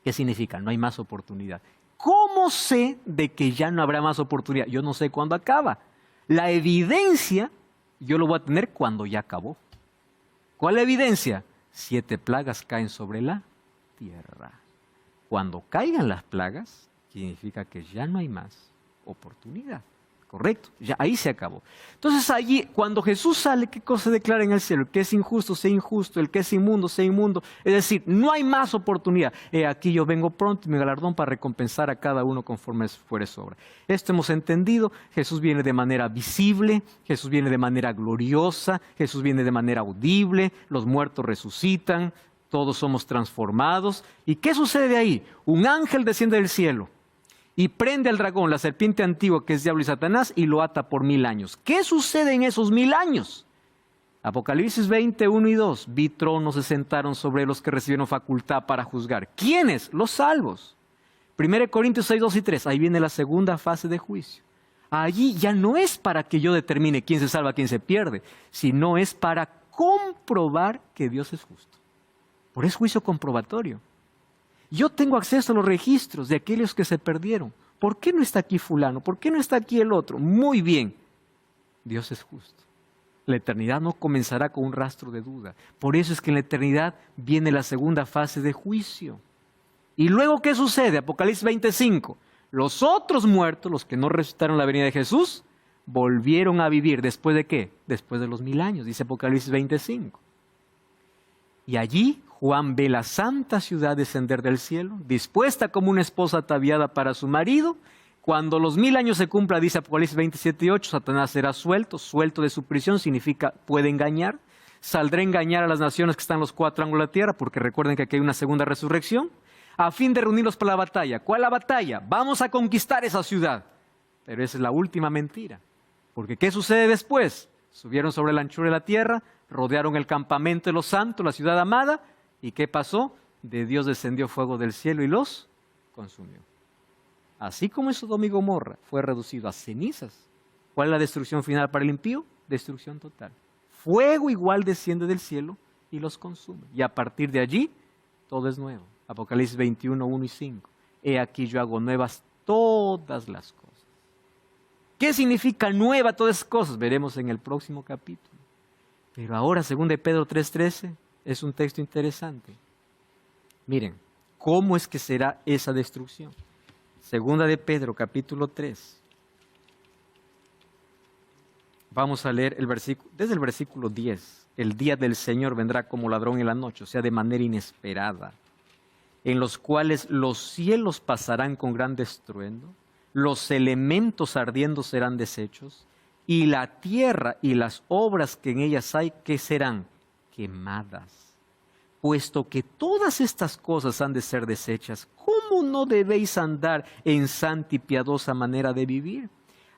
¿qué significa? No hay más oportunidad. ¿Cómo sé de que ya no habrá más oportunidad? Yo no sé cuándo acaba. La evidencia yo lo voy a tener cuando ya acabó. ¿Cuál es la evidencia? 7 plagas caen sobre la tierra. Cuando caigan las plagas, significa que ya no hay más oportunidad. ¿Correcto? Ya ahí se acabó. Entonces allí, cuando Jesús sale, ¿qué cosa declara en el cielo? El que es injusto, sea injusto. El que es inmundo, sea inmundo. Es decir, no hay más oportunidad. Aquí yo vengo pronto y mi galardón para recompensar a cada uno conforme fuere su obra. Esto hemos entendido. Jesús viene de manera visible. Jesús viene de manera gloriosa. Jesús viene de manera audible. Los muertos resucitan. Todos somos transformados. ¿Y qué sucede ahí? Un ángel desciende del cielo y prende al dragón, la serpiente antigua que es diablo y Satanás, y lo ata por 1000 años. ¿Qué sucede en esos 1000 años? Apocalipsis 20, 1 y 2. Vi tronos se sentaron sobre los que recibieron facultad para juzgar. ¿Quiénes? Los salvos. 1 Corintios 6, 2 y 3. Ahí viene la segunda fase de juicio. Allí ya no es para que yo determine quién se salva, quién se pierde, sino es para comprobar que Dios es justo. Por eso juicio comprobatorio. Yo tengo acceso a los registros de aquellos que se perdieron. ¿Por qué no está aquí fulano? ¿Por qué no está aquí el otro? Muy bien, Dios es justo. La eternidad no comenzará con un rastro de duda. Por eso es que en la eternidad viene la segunda fase de juicio. ¿Y luego qué sucede? Apocalipsis 25. Los otros muertos, los que no resucitaron la venida de Jesús, volvieron a vivir. ¿Después de qué? Después de los 1000 años, dice Apocalipsis 25. Y allí Juan ve la santa ciudad descender del cielo, dispuesta como una esposa ataviada para su marido. Cuando los 1000 años se cumpla, dice Apocalipsis 27 y 8, Satanás será suelto de su prisión, significa puede engañar. Saldrá a engañar a las naciones que están en los 4 ángulos de la tierra, porque recuerden que aquí hay una segunda resurrección, a fin de reunirlos para la batalla. ¿Cuál es la batalla? Vamos a conquistar esa ciudad. Pero esa es la última mentira. Porque ¿qué sucede después? Subieron sobre la anchura de la tierra, rodearon el campamento de los santos, la ciudad amada. ¿Y qué pasó? De Dios descendió fuego del cielo y los consumió. Así como en Sodoma y Gomorra fue reducido a cenizas. ¿Cuál es la destrucción final para el impío? Destrucción total. Fuego igual desciende del cielo y los consume. Y a partir de allí, todo es nuevo. Apocalipsis 21, 1 y 5. He aquí yo hago nuevas todas las cosas. ¿Qué significa nueva todas las cosas? Veremos en el próximo capítulo. Pero ahora, 2 de Pedro 3:13, es un texto interesante. Miren, ¿cómo es que será esa destrucción? 2 de Pedro, capítulo 3. Vamos a leer desde el versículo 10. El día del Señor vendrá como ladrón en la noche, o sea, de manera inesperada, en los cuales los cielos pasarán con gran estruendo, los elementos ardiendo serán deshechos, y la tierra y las obras que en ellas hay, ¿qué serán? Quemadas. Puesto que todas estas cosas han de ser deshechas, ¿cómo no debéis andar en santa y piadosa manera de vivir?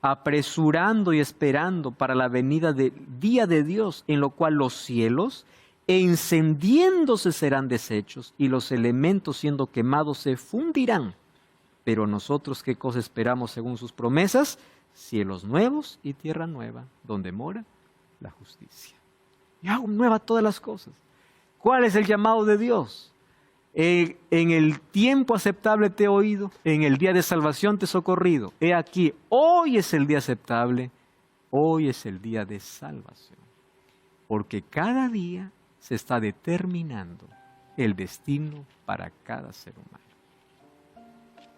Apresurando y esperando para la venida del día de Dios, en lo cual los cielos, encendiéndose, serán deshechos, y los elementos siendo quemados se fundirán. Pero nosotros, ¿qué cosa esperamos según sus promesas? Cielos nuevos y tierra nueva, donde mora la justicia. Y hago nueva todas las cosas. ¿Cuál es el llamado de Dios? En el tiempo aceptable te he oído, en el día de salvación te he socorrido. He aquí, hoy es el día aceptable, hoy es el día de salvación. Porque cada día se está determinando el destino para cada ser humano.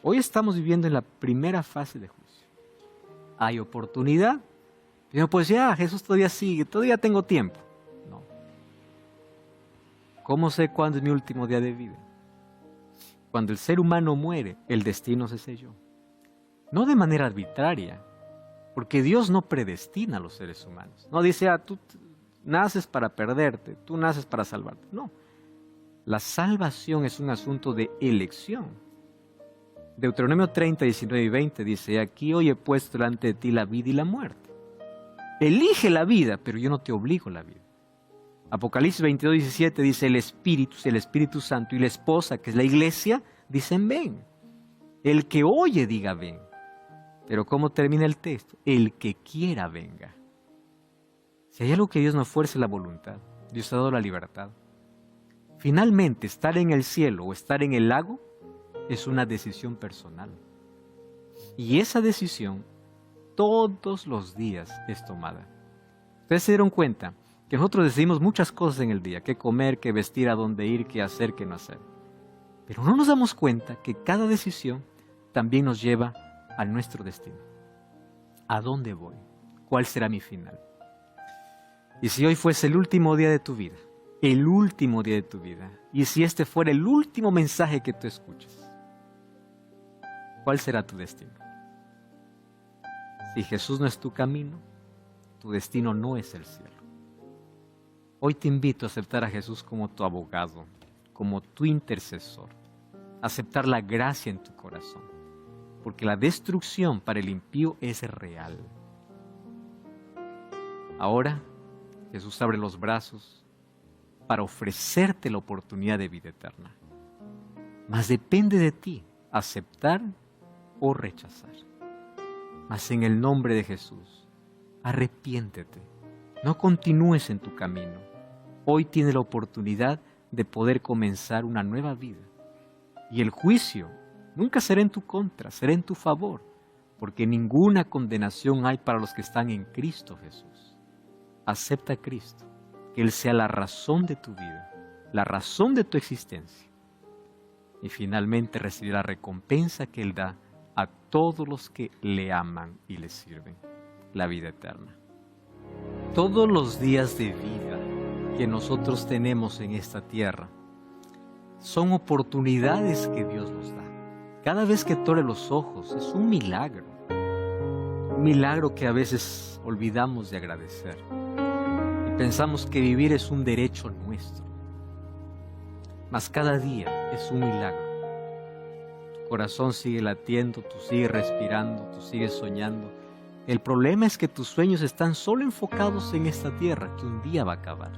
Hoy estamos viviendo en la primera fase de juicio. Hay oportunidad. Pero pues ya, Jesús todavía sigue, todavía tengo tiempo. No. ¿Cómo sé cuándo es mi último día de vida? Cuando el ser humano muere, el destino se selló. No de manera arbitraria, porque Dios no predestina a los seres humanos. No dice, tú naces para perderte, tú naces para salvarte. No. La salvación es un asunto de elección. Deuteronomio 30, 19 y 20 dice, aquí hoy he puesto delante de ti la vida y la muerte. Elige la vida, pero yo no te obligo a la vida. Apocalipsis 22, 17 dice, el Espíritu Santo y la esposa, que es la iglesia, dicen ven. El que oye diga ven. Pero ¿cómo termina el texto? El que quiera venga. Si hay algo que Dios no fuerce, la voluntad. Dios ha dado la libertad. Finalmente, estar en el cielo o estar en el lago es una decisión personal. Y esa decisión todos los días es tomada. Ustedes se dieron cuenta que nosotros decidimos muchas cosas en el día, qué comer, qué vestir, a dónde ir, qué hacer, qué no hacer. Pero no nos damos cuenta que cada decisión también nos lleva a nuestro destino. ¿A dónde voy? ¿Cuál será mi final? Y si hoy fuese el último día de tu vida, el último día de tu vida, y si este fuera el último mensaje que tú escuches, ¿cuál será tu destino? Si Jesús no es tu camino, tu destino no es el cielo. Hoy te invito a aceptar a Jesús como tu abogado, como tu intercesor, a aceptar la gracia en tu corazón, porque la destrucción para el impío es real. Ahora Jesús abre los brazos para ofrecerte la oportunidad de vida eterna. Mas depende de ti aceptar o rechazar. Mas en el nombre de Jesús, arrepiéntete. No continúes en tu camino. Hoy tienes la oportunidad de poder comenzar una nueva vida. Y el juicio nunca será en tu contra, será en tu favor, porque ninguna condenación hay para los que están en Cristo Jesús. Acepta a Cristo, que Él sea la razón de tu vida, la razón de tu existencia. Y finalmente recibirá la recompensa que Él da a todos los que le aman y le sirven, la vida eterna. Todos los días de vida que nosotros tenemos en esta tierra son oportunidades que Dios nos da. Cada vez que tú abres los ojos es un milagro que a veces olvidamos de agradecer y pensamos que vivir es un derecho nuestro. Mas cada día es un milagro. Tu corazón sigue latiendo, tú sigues respirando, tú sigues soñando. El problema es que tus sueños están solo enfocados en esta tierra que un día va a acabar.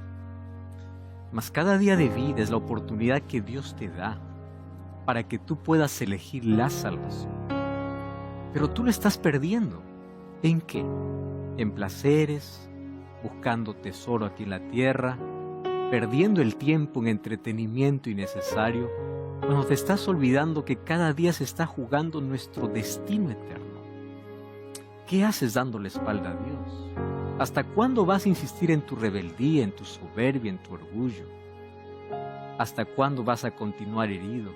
Mas cada día de vida es la oportunidad que Dios te da para que tú puedas elegir la salvación. Pero tú lo estás perdiendo. ¿En qué? En placeres, buscando tesoro aquí en la tierra, perdiendo el tiempo en entretenimiento innecesario, cuando te estás olvidando que cada día se está jugando nuestro destino eterno. ¿Qué haces dándole espalda a Dios? ¿Hasta cuándo vas a insistir en tu rebeldía, en tu soberbia, en tu orgullo? ¿Hasta cuándo vas a continuar herido,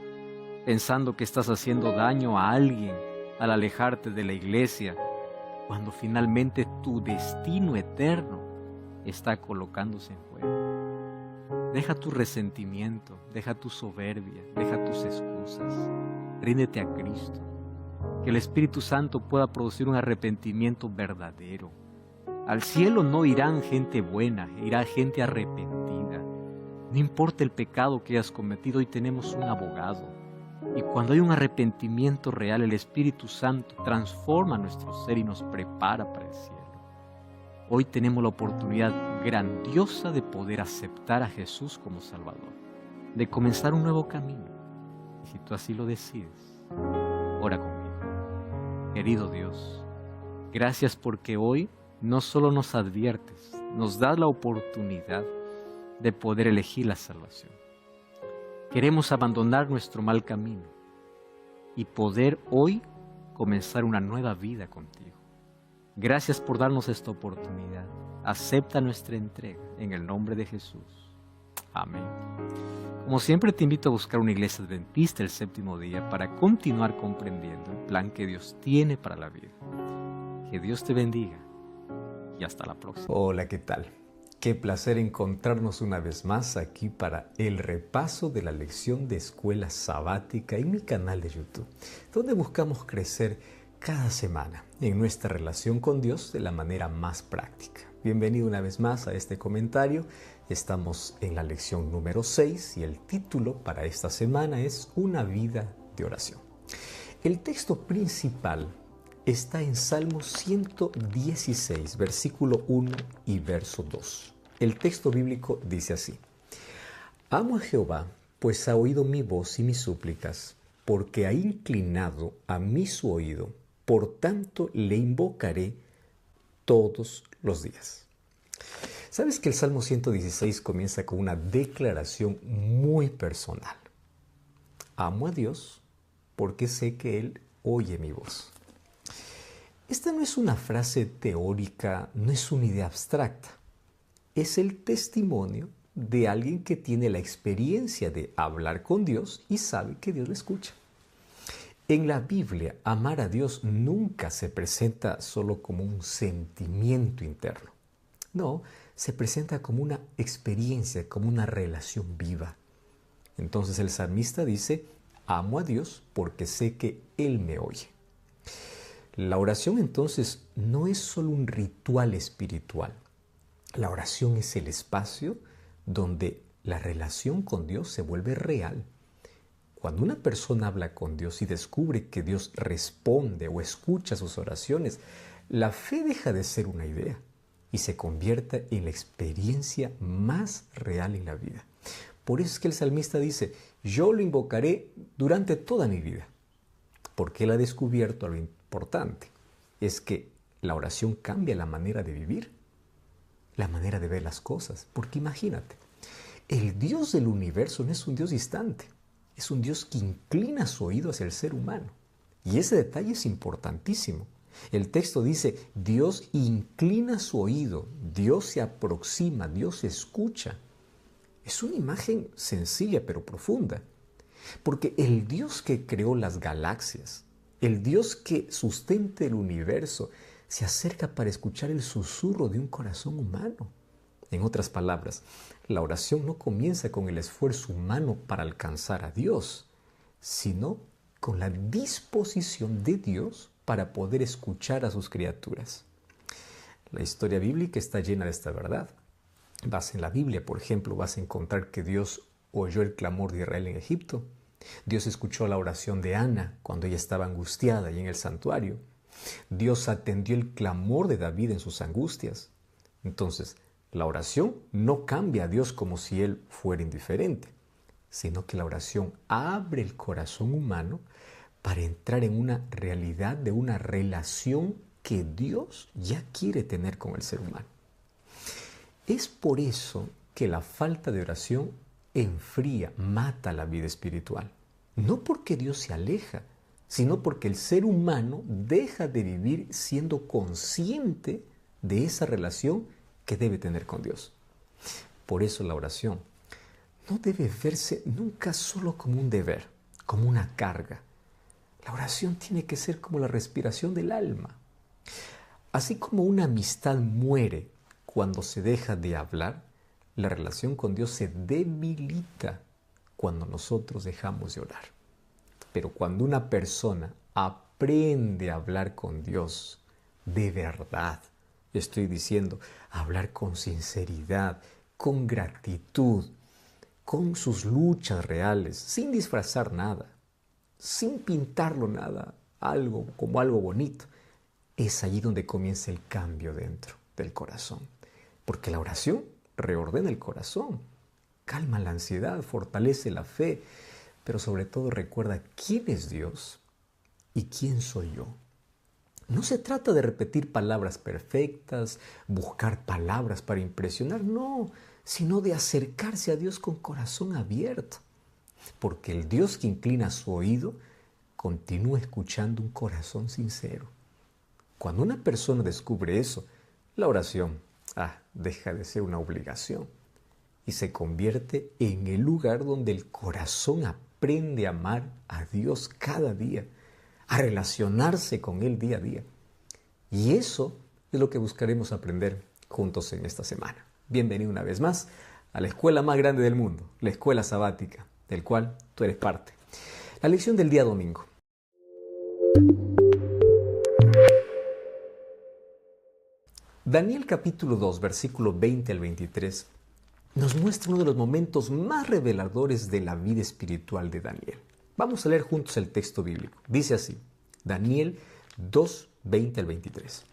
pensando que estás haciendo daño a alguien al alejarte de la iglesia, cuando finalmente tu destino eterno está colocándose en juego? Deja tu resentimiento, deja tu soberbia, deja tus excusas, ríndete a Cristo. Que el Espíritu Santo pueda producir un arrepentimiento verdadero. Al cielo no irán gente buena, irá gente arrepentida. No importa el pecado que hayas cometido, hoy tenemos un abogado. Y cuando hay un arrepentimiento real, el Espíritu Santo transforma nuestro ser y nos prepara para el cielo. Hoy tenemos la oportunidad grandiosa de poder aceptar a Jesús como Salvador, de comenzar un nuevo camino. Y si tú así lo decides, ora conmigo. Querido Dios, gracias porque hoy no solo nos adviertes, nos das la oportunidad de poder elegir la salvación. Queremos abandonar nuestro mal camino y poder hoy comenzar una nueva vida contigo. Gracias por darnos esta oportunidad. Acepta nuestra entrega en el nombre de Jesús. Amén. Como siempre te invito a buscar una iglesia adventista el séptimo día para continuar comprendiendo el plan que Dios tiene para la vida. Que Dios te bendiga y hasta la próxima. Hola, ¿qué tal? Qué placer encontrarnos una vez más aquí para el repaso de la lección de escuela sabática en mi canal de YouTube, donde buscamos crecer cada semana en nuestra relación con Dios de la manera más práctica. Bienvenido una vez más a este comentario. Estamos en la lección número 6 y el título para esta semana es Una vida de oración. El texto principal está en Salmo 116, versículo 1 y verso 2. El texto bíblico dice así: Amo a Jehová, pues ha oído mi voz y mis súplicas, porque ha inclinado a mí su oído, por tanto le invocaré todos los días. ¿Sabes que el Salmo 116 comienza con una declaración muy personal? Amo a Dios porque sé que Él oye mi voz. Esta no es una frase teórica, no es una idea abstracta. Es el testimonio de alguien que tiene la experiencia de hablar con Dios y sabe que Dios le escucha. En la Biblia, amar a Dios nunca se presenta solo como un sentimiento interno. No, se presenta como una experiencia, como una relación viva. Entonces el salmista dice: amo a Dios porque sé que Él me oye. La oración entonces no es solo un ritual espiritual. La oración es el espacio donde la relación con Dios se vuelve real. Cuando una persona habla con Dios y descubre que Dios responde o escucha sus oraciones, la fe deja de ser una idea y se convierte en la experiencia más real en la vida. Por eso es que el salmista dice: yo lo invocaré durante toda mi vida. Porque él ha descubierto algo importante. Es que la oración cambia la manera de vivir, la manera de ver las cosas. Porque imagínate, el Dios del universo no es un Dios distante. Es un Dios que inclina su oído hacia el ser humano. Y ese detalle es importantísimo. El texto dice: Dios inclina su oído, Dios se aproxima, Dios escucha. Es una imagen sencilla pero profunda. Porque el Dios que creó las galaxias, el Dios que sustenta el universo, se acerca para escuchar el susurro de un corazón humano. En otras palabras, la oración no comienza con el esfuerzo humano para alcanzar a Dios, sino con la disposición de Dios para poder escuchar a sus criaturas. La historia bíblica está llena de esta verdad. Vas en la Biblia, por ejemplo, vas a encontrar que Dios oyó el clamor de Israel en Egipto. Dios escuchó la oración de Ana cuando ella estaba angustiada y en el santuario. Dios atendió el clamor de David en sus angustias. Entonces, la oración no cambia a Dios como si Él fuera indiferente, sino que la oración abre el corazón humano para entrar en una realidad de una relación que Dios ya quiere tener con el ser humano. Es por eso que la falta de oración enfría, mata la vida espiritual. No porque Dios se aleja, sino porque el ser humano deja de vivir siendo consciente de esa relación que debe tener con Dios. Por eso la oración no debe verse nunca solo como un deber, como una carga. La oración tiene que ser como la respiración del alma. Así como una amistad muere cuando se deja de hablar, la relación con Dios se debilita cuando nosotros dejamos de orar. Pero cuando una persona aprende a hablar con Dios de verdad, estoy diciendo, hablar con sinceridad, con gratitud, con sus luchas reales, sin disfrazar nada, sin pintarlo nada, como algo bonito, es allí donde comienza el cambio dentro del corazón. Porque la oración reordena el corazón, calma la ansiedad, fortalece la fe, pero sobre todo recuerda quién es Dios y quién soy yo. No se trata de repetir palabras perfectas, buscar palabras para impresionar, no, sino de acercarse a Dios con corazón abierto. porque el Dios que inclina su oído continúa escuchando un corazón sincero. Cuando una persona descubre eso, la oración deja de ser una obligación y se convierte en el lugar donde el corazón aprende a amar a Dios cada día, a relacionarse con Él día a día. Y eso es lo que buscaremos aprender juntos en esta semana. Bienvenido una vez más a la escuela más grande del mundo, la escuela sabática, del cual tú eres parte. La lección del día domingo. Daniel capítulo 2, versículo 20 al 23, nos muestra uno de los momentos más reveladores de la vida espiritual de Daniel. Vamos a leer juntos el texto bíblico. Dice así, Daniel 2, 20 al 23.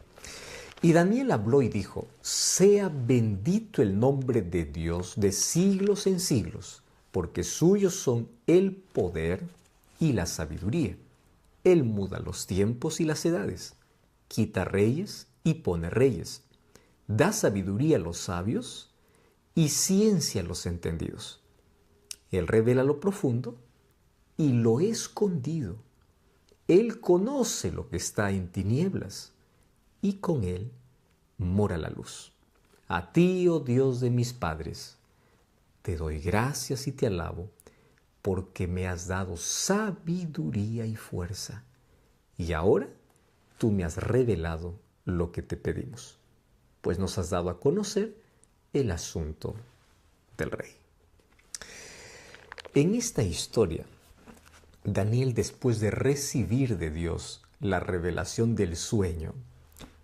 Y Daniel habló y dijo, sea bendito el nombre de Dios de siglos en siglos, porque suyos son el poder y la sabiduría. Él muda los tiempos y las edades, quita reyes y pone reyes, da sabiduría a los sabios y ciencia a los entendidos. Él revela lo profundo y lo escondido. Él conoce lo que está en tinieblas y con Él mora la luz. A ti, oh Dios de mis padres, te doy gracias y te alabo, porque me has dado sabiduría y fuerza. Y ahora tú me has revelado lo que te pedimos, pues nos has dado a conocer el asunto del rey. En esta historia, Daniel, después de recibir de Dios la revelación del sueño,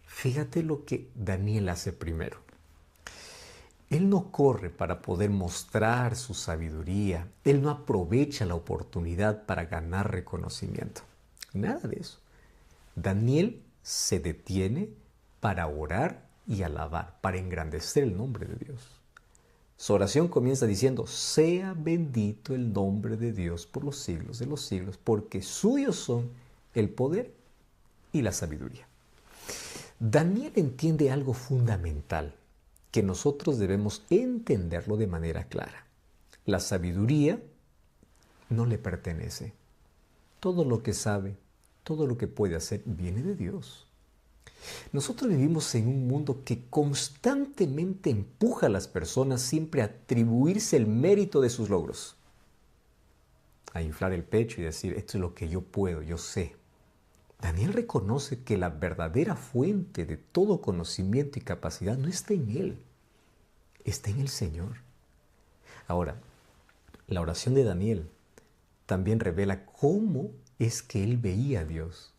fíjate lo que Daniel hace primero. Él no corre para poder mostrar su sabiduría. Él no aprovecha la oportunidad para ganar reconocimiento. Nada de eso. Daniel se detiene para orar y alabar, para engrandecer el nombre de Dios. Su oración comienza diciendo, sea bendito el nombre de Dios por los siglos de los siglos, porque suyos son el poder y la sabiduría. Daniel entiende algo fundamental que nosotros debemos entenderlo de manera clara. La sabiduría no le pertenece. Todo lo que sabe, todo lo que puede hacer, viene de Dios. Nosotros vivimos en un mundo que constantemente empuja a las personas siempre a atribuirse el mérito de sus logros, a inflar el pecho y decir, esto es lo que yo puedo, yo sé. Daniel reconoce que la verdadera fuente de todo conocimiento y capacidad no está en él, está en el Señor. Ahora, la oración de Daniel también revela cómo es que él veía a Dios.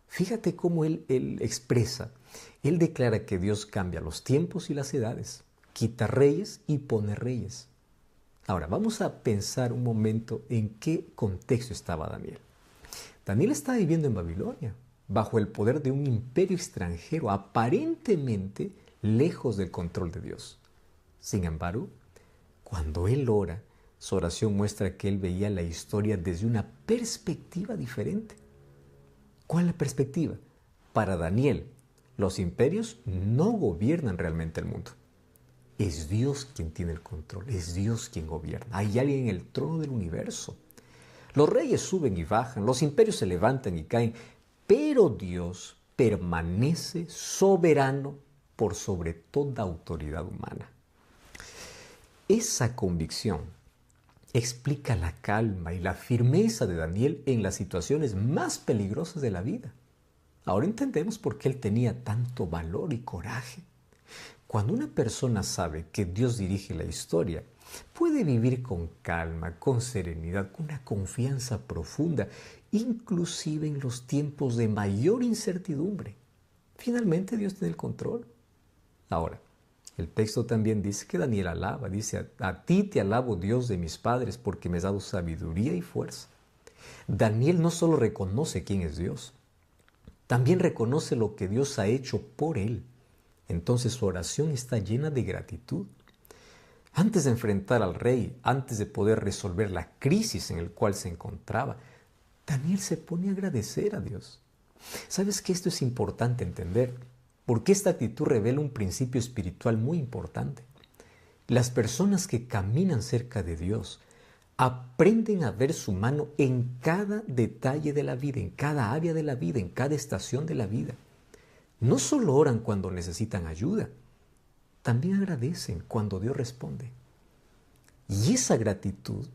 Fíjate cómo él expresa, él declara que Dios cambia los tiempos y las edades, quita reyes y pone reyes. Ahora, vamos a pensar un momento en qué contexto estaba Daniel. Daniel estaba viviendo en Babilonia, bajo el poder de un imperio extranjero, aparentemente lejos del control de Dios. Sin embargo, cuando él ora, su oración muestra que él veía la historia desde una perspectiva diferente. ¿Cuál es la perspectiva? Para Daniel, los imperios no gobiernan realmente el mundo. Es Dios quien tiene el control, es Dios quien gobierna. Hay alguien en el trono del universo. Los reyes suben y bajan, los imperios se levantan y caen, pero Dios permanece soberano por sobre toda autoridad humana. Esa convicción explica la calma y la firmeza de Daniel en las situaciones más peligrosas de la vida. Ahora entendemos por qué él tenía tanto valor y coraje. Cuando una persona sabe que Dios dirige la historia, puede vivir con calma, con serenidad, con una confianza profunda, inclusive en los tiempos de mayor incertidumbre. Finalmente Dios tiene el control. Ahora, el texto también dice que Daniel alaba, dice, a ti te alabo, Dios de mis padres, porque me has dado sabiduría y fuerza. Daniel no solo reconoce quién es Dios, también reconoce lo que Dios ha hecho por él. Entonces su oración está llena de gratitud. Antes de enfrentar al rey, antes de poder resolver la crisis en la cual se encontraba, Daniel se pone a agradecer a Dios. ¿Sabes que esto es importante entender? Porque esta actitud revela un principio espiritual muy importante. Las personas que caminan cerca de Dios aprenden a ver su mano en cada detalle de la vida, en cada área de la vida, en cada estación de la vida. No solo oran cuando necesitan ayuda, también agradecen cuando Dios responde. Y esa gratitud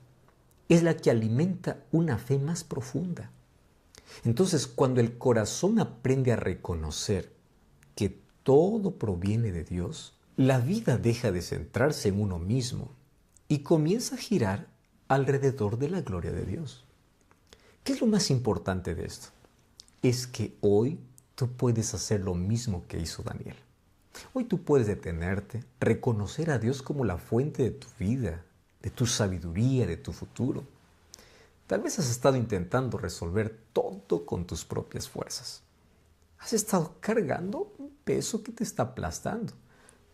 es la que alimenta una fe más profunda. Entonces, cuando el corazón aprende a reconocer que todo proviene de Dios, la vida deja de centrarse en uno mismo y comienza a girar alrededor de la gloria de Dios. ¿Qué es lo más importante de esto? Es que hoy tú puedes hacer lo mismo que hizo Daniel. Hoy tú puedes detenerte, reconocer a Dios como la fuente de tu vida, de tu sabiduría, de tu futuro. Tal vez has estado intentando resolver todo con tus propias fuerzas. Has estado cargando un peso que te está aplastando.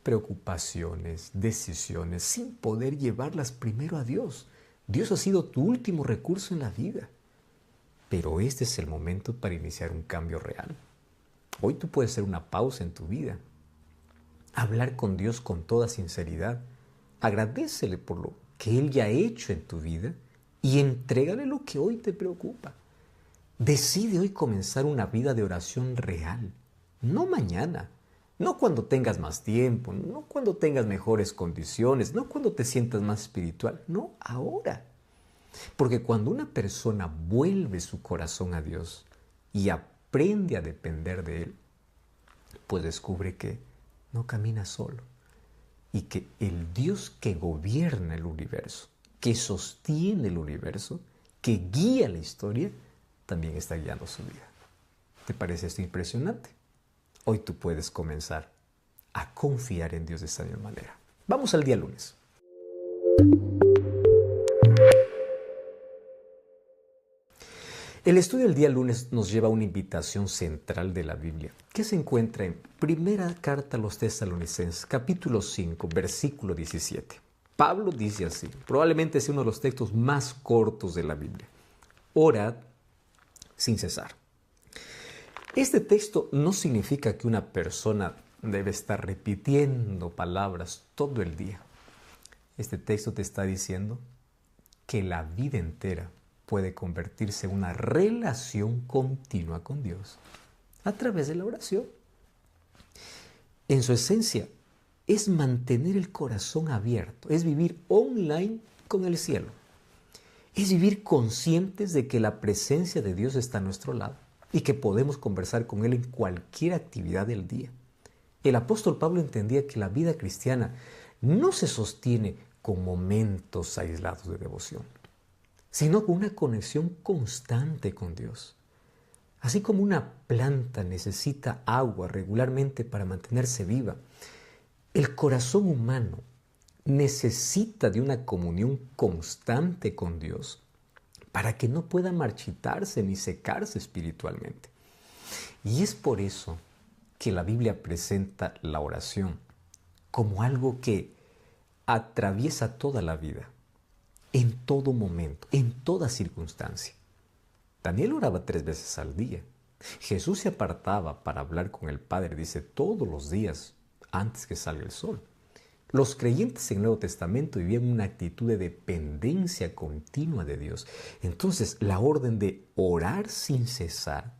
Preocupaciones, decisiones, sin poder llevarlas primero a Dios. Dios ha sido tu último recurso en la vida. Pero este es el momento para iniciar un cambio real. Hoy tú puedes hacer una pausa en tu vida. Hablar con Dios con toda sinceridad. Agradécele por lo que Él ya ha hecho en tu vida y entrégale lo que hoy te preocupa. Decide hoy comenzar una vida de oración real. No mañana, no cuando tengas más tiempo, no cuando tengas mejores condiciones, no cuando te sientas más espiritual, no ahora. Porque cuando una persona vuelve su corazón a Dios y aprende a depender de Él, pues descubre que no camina solo y que el Dios que gobierna el universo, que sostiene el universo, que guía la historia, también está guiando su vida. ¿Te parece esto impresionante? Hoy tú puedes comenzar a confiar en Dios de esta misma manera. Vamos al día lunes. El estudio del día lunes nos lleva a una invitación central de la Biblia, que se encuentra en Primera Carta a los Tesalonicenses, capítulo 5, versículo 17. Pablo dice así, probablemente sea uno de los textos más cortos de la Biblia. Orad sin cesar. Este texto no significa que una persona debe estar repitiendo palabras todo el día. Este texto te está diciendo que la vida entera puede convertirse en una relación continua con Dios a través de la oración. En su esencia, es mantener el corazón abierto, es vivir online con el cielo. Es vivir conscientes de que la presencia de Dios está a nuestro lado y que podemos conversar con Él en cualquier actividad del día. El apóstol Pablo entendía que la vida cristiana no se sostiene con momentos aislados de devoción, sino con una conexión constante con Dios. Así como una planta necesita agua regularmente para mantenerse viva, el corazón humano necesita de una comunión constante con Dios para que no pueda marchitarse ni secarse espiritualmente. Y es por eso que la Biblia presenta la oración como algo que atraviesa toda la vida, en todo momento, en toda circunstancia. Daniel oraba 3 veces al día. Jesús se apartaba para hablar con el Padre, dice, todos los días antes que salga el sol. Los creyentes en el Nuevo Testamento vivían una actitud de dependencia continua de Dios. Entonces, la orden de orar sin cesar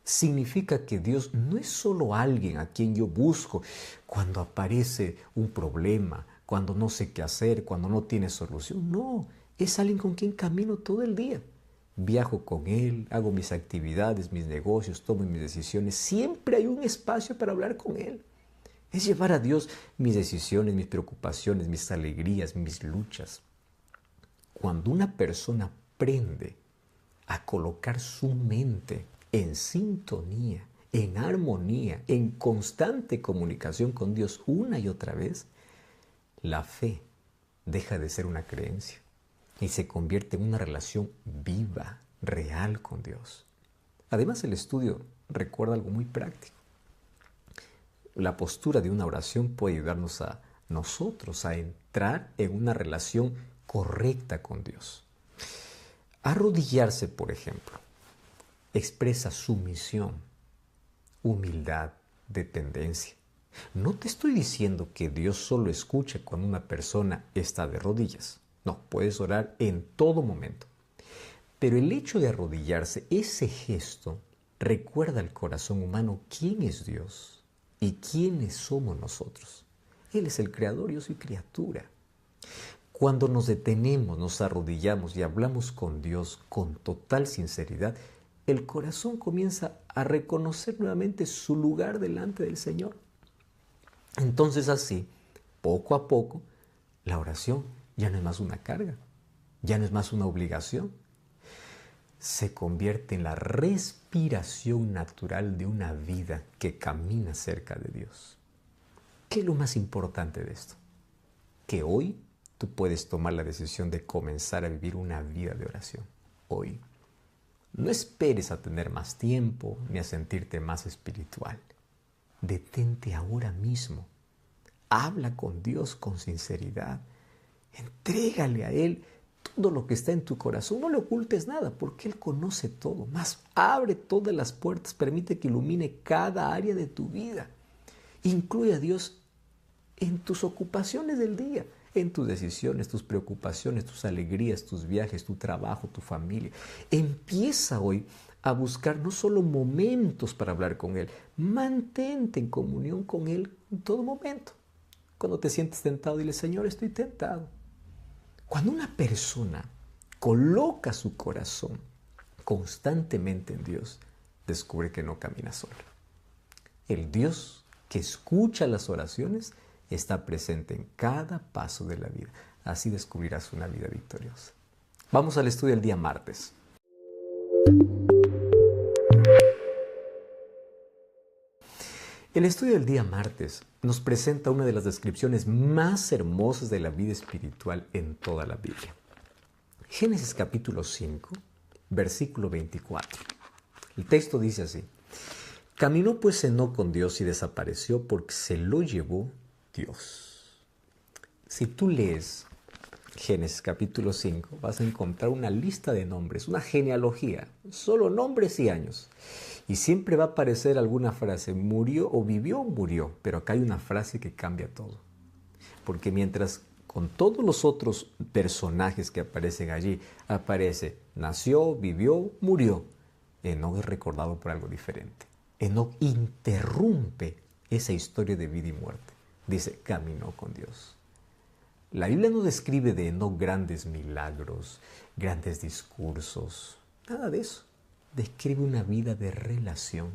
significa que Dios no es solo alguien a quien yo busco cuando aparece un problema, cuando no sé qué hacer, cuando no tiene solución. No, es alguien con quien camino todo el día. Viajo con Él, hago mis actividades, mis negocios, tomo mis decisiones. Siempre hay un espacio para hablar con Él. Es llevar a Dios mis decisiones, mis preocupaciones, mis alegrías, mis luchas. Cuando una persona aprende a colocar su mente en sintonía, en armonía, en constante comunicación con Dios una y otra vez, la fe deja de ser una creencia y se convierte en una relación viva, real con Dios. Además, el estudio recuerda algo muy práctico. La postura de una oración puede ayudarnos a nosotros a entrar en una relación correcta con Dios. Arrodillarse, por ejemplo, expresa sumisión, humildad, dependencia. No te estoy diciendo que Dios solo escuche cuando una persona está de rodillas. No, puedes orar en todo momento. Pero el hecho de arrodillarse, ese gesto, recuerda al corazón humano quién es Dios y quiénes somos nosotros. Él es el creador, yo soy criatura. Cuando nos detenemos, nos arrodillamos y hablamos con Dios con total sinceridad, el corazón comienza a reconocer nuevamente su lugar delante del Señor. Entonces así, poco a poco, la oración ya no es más una carga, ya no es más una obligación. Se convierte en la respiración natural de una vida que camina cerca de Dios. ¿Qué es lo más importante de esto? Que hoy tú puedes tomar la decisión de comenzar a vivir una vida de oración. Hoy. No esperes a tener más tiempo ni a sentirte más espiritual. Detente ahora mismo. Habla con Dios con sinceridad. Entrégale a Él todo lo que está en tu corazón. No le ocultes nada porque Él conoce todo. Más abre todas las puertas, permite que ilumine cada área de tu vida. Incluye a Dios en tus ocupaciones del día, en tus decisiones, tus preocupaciones, tus alegrías, tus viajes, tu trabajo, tu familia. Empieza hoy a buscar no solo momentos para hablar con Él, mantente en comunión con Él en todo momento. Cuando te sientes tentado, dile: Señor, estoy tentado. Cuando una persona coloca su corazón constantemente en Dios, descubre que no camina solo. El Dios que escucha las oraciones está presente en cada paso de la vida. Así descubrirás una vida victoriosa. Vamos al estudio del día martes. El estudio del día martes nos presenta una de las descripciones más hermosas de la vida espiritual en toda la Biblia. Génesis capítulo 5, versículo 24. El texto dice así: Caminó pues Enoc con Dios y desapareció porque se lo llevó Dios. Si tú lees Génesis capítulo 5, vas a encontrar una lista de nombres, una genealogía, solo nombres y años. Y siempre va a aparecer alguna frase: murió o vivió, murió. Pero acá hay una frase que cambia todo. Porque mientras con todos los otros personajes que aparecen allí, aparece nació, vivió, murió, Enoc es recordado por algo diferente. Enoc interrumpe esa historia de vida y muerte. Dice: caminó con Dios. La Biblia no describe de Enoc grandes milagros, grandes discursos, nada de eso. Describe una vida de relación.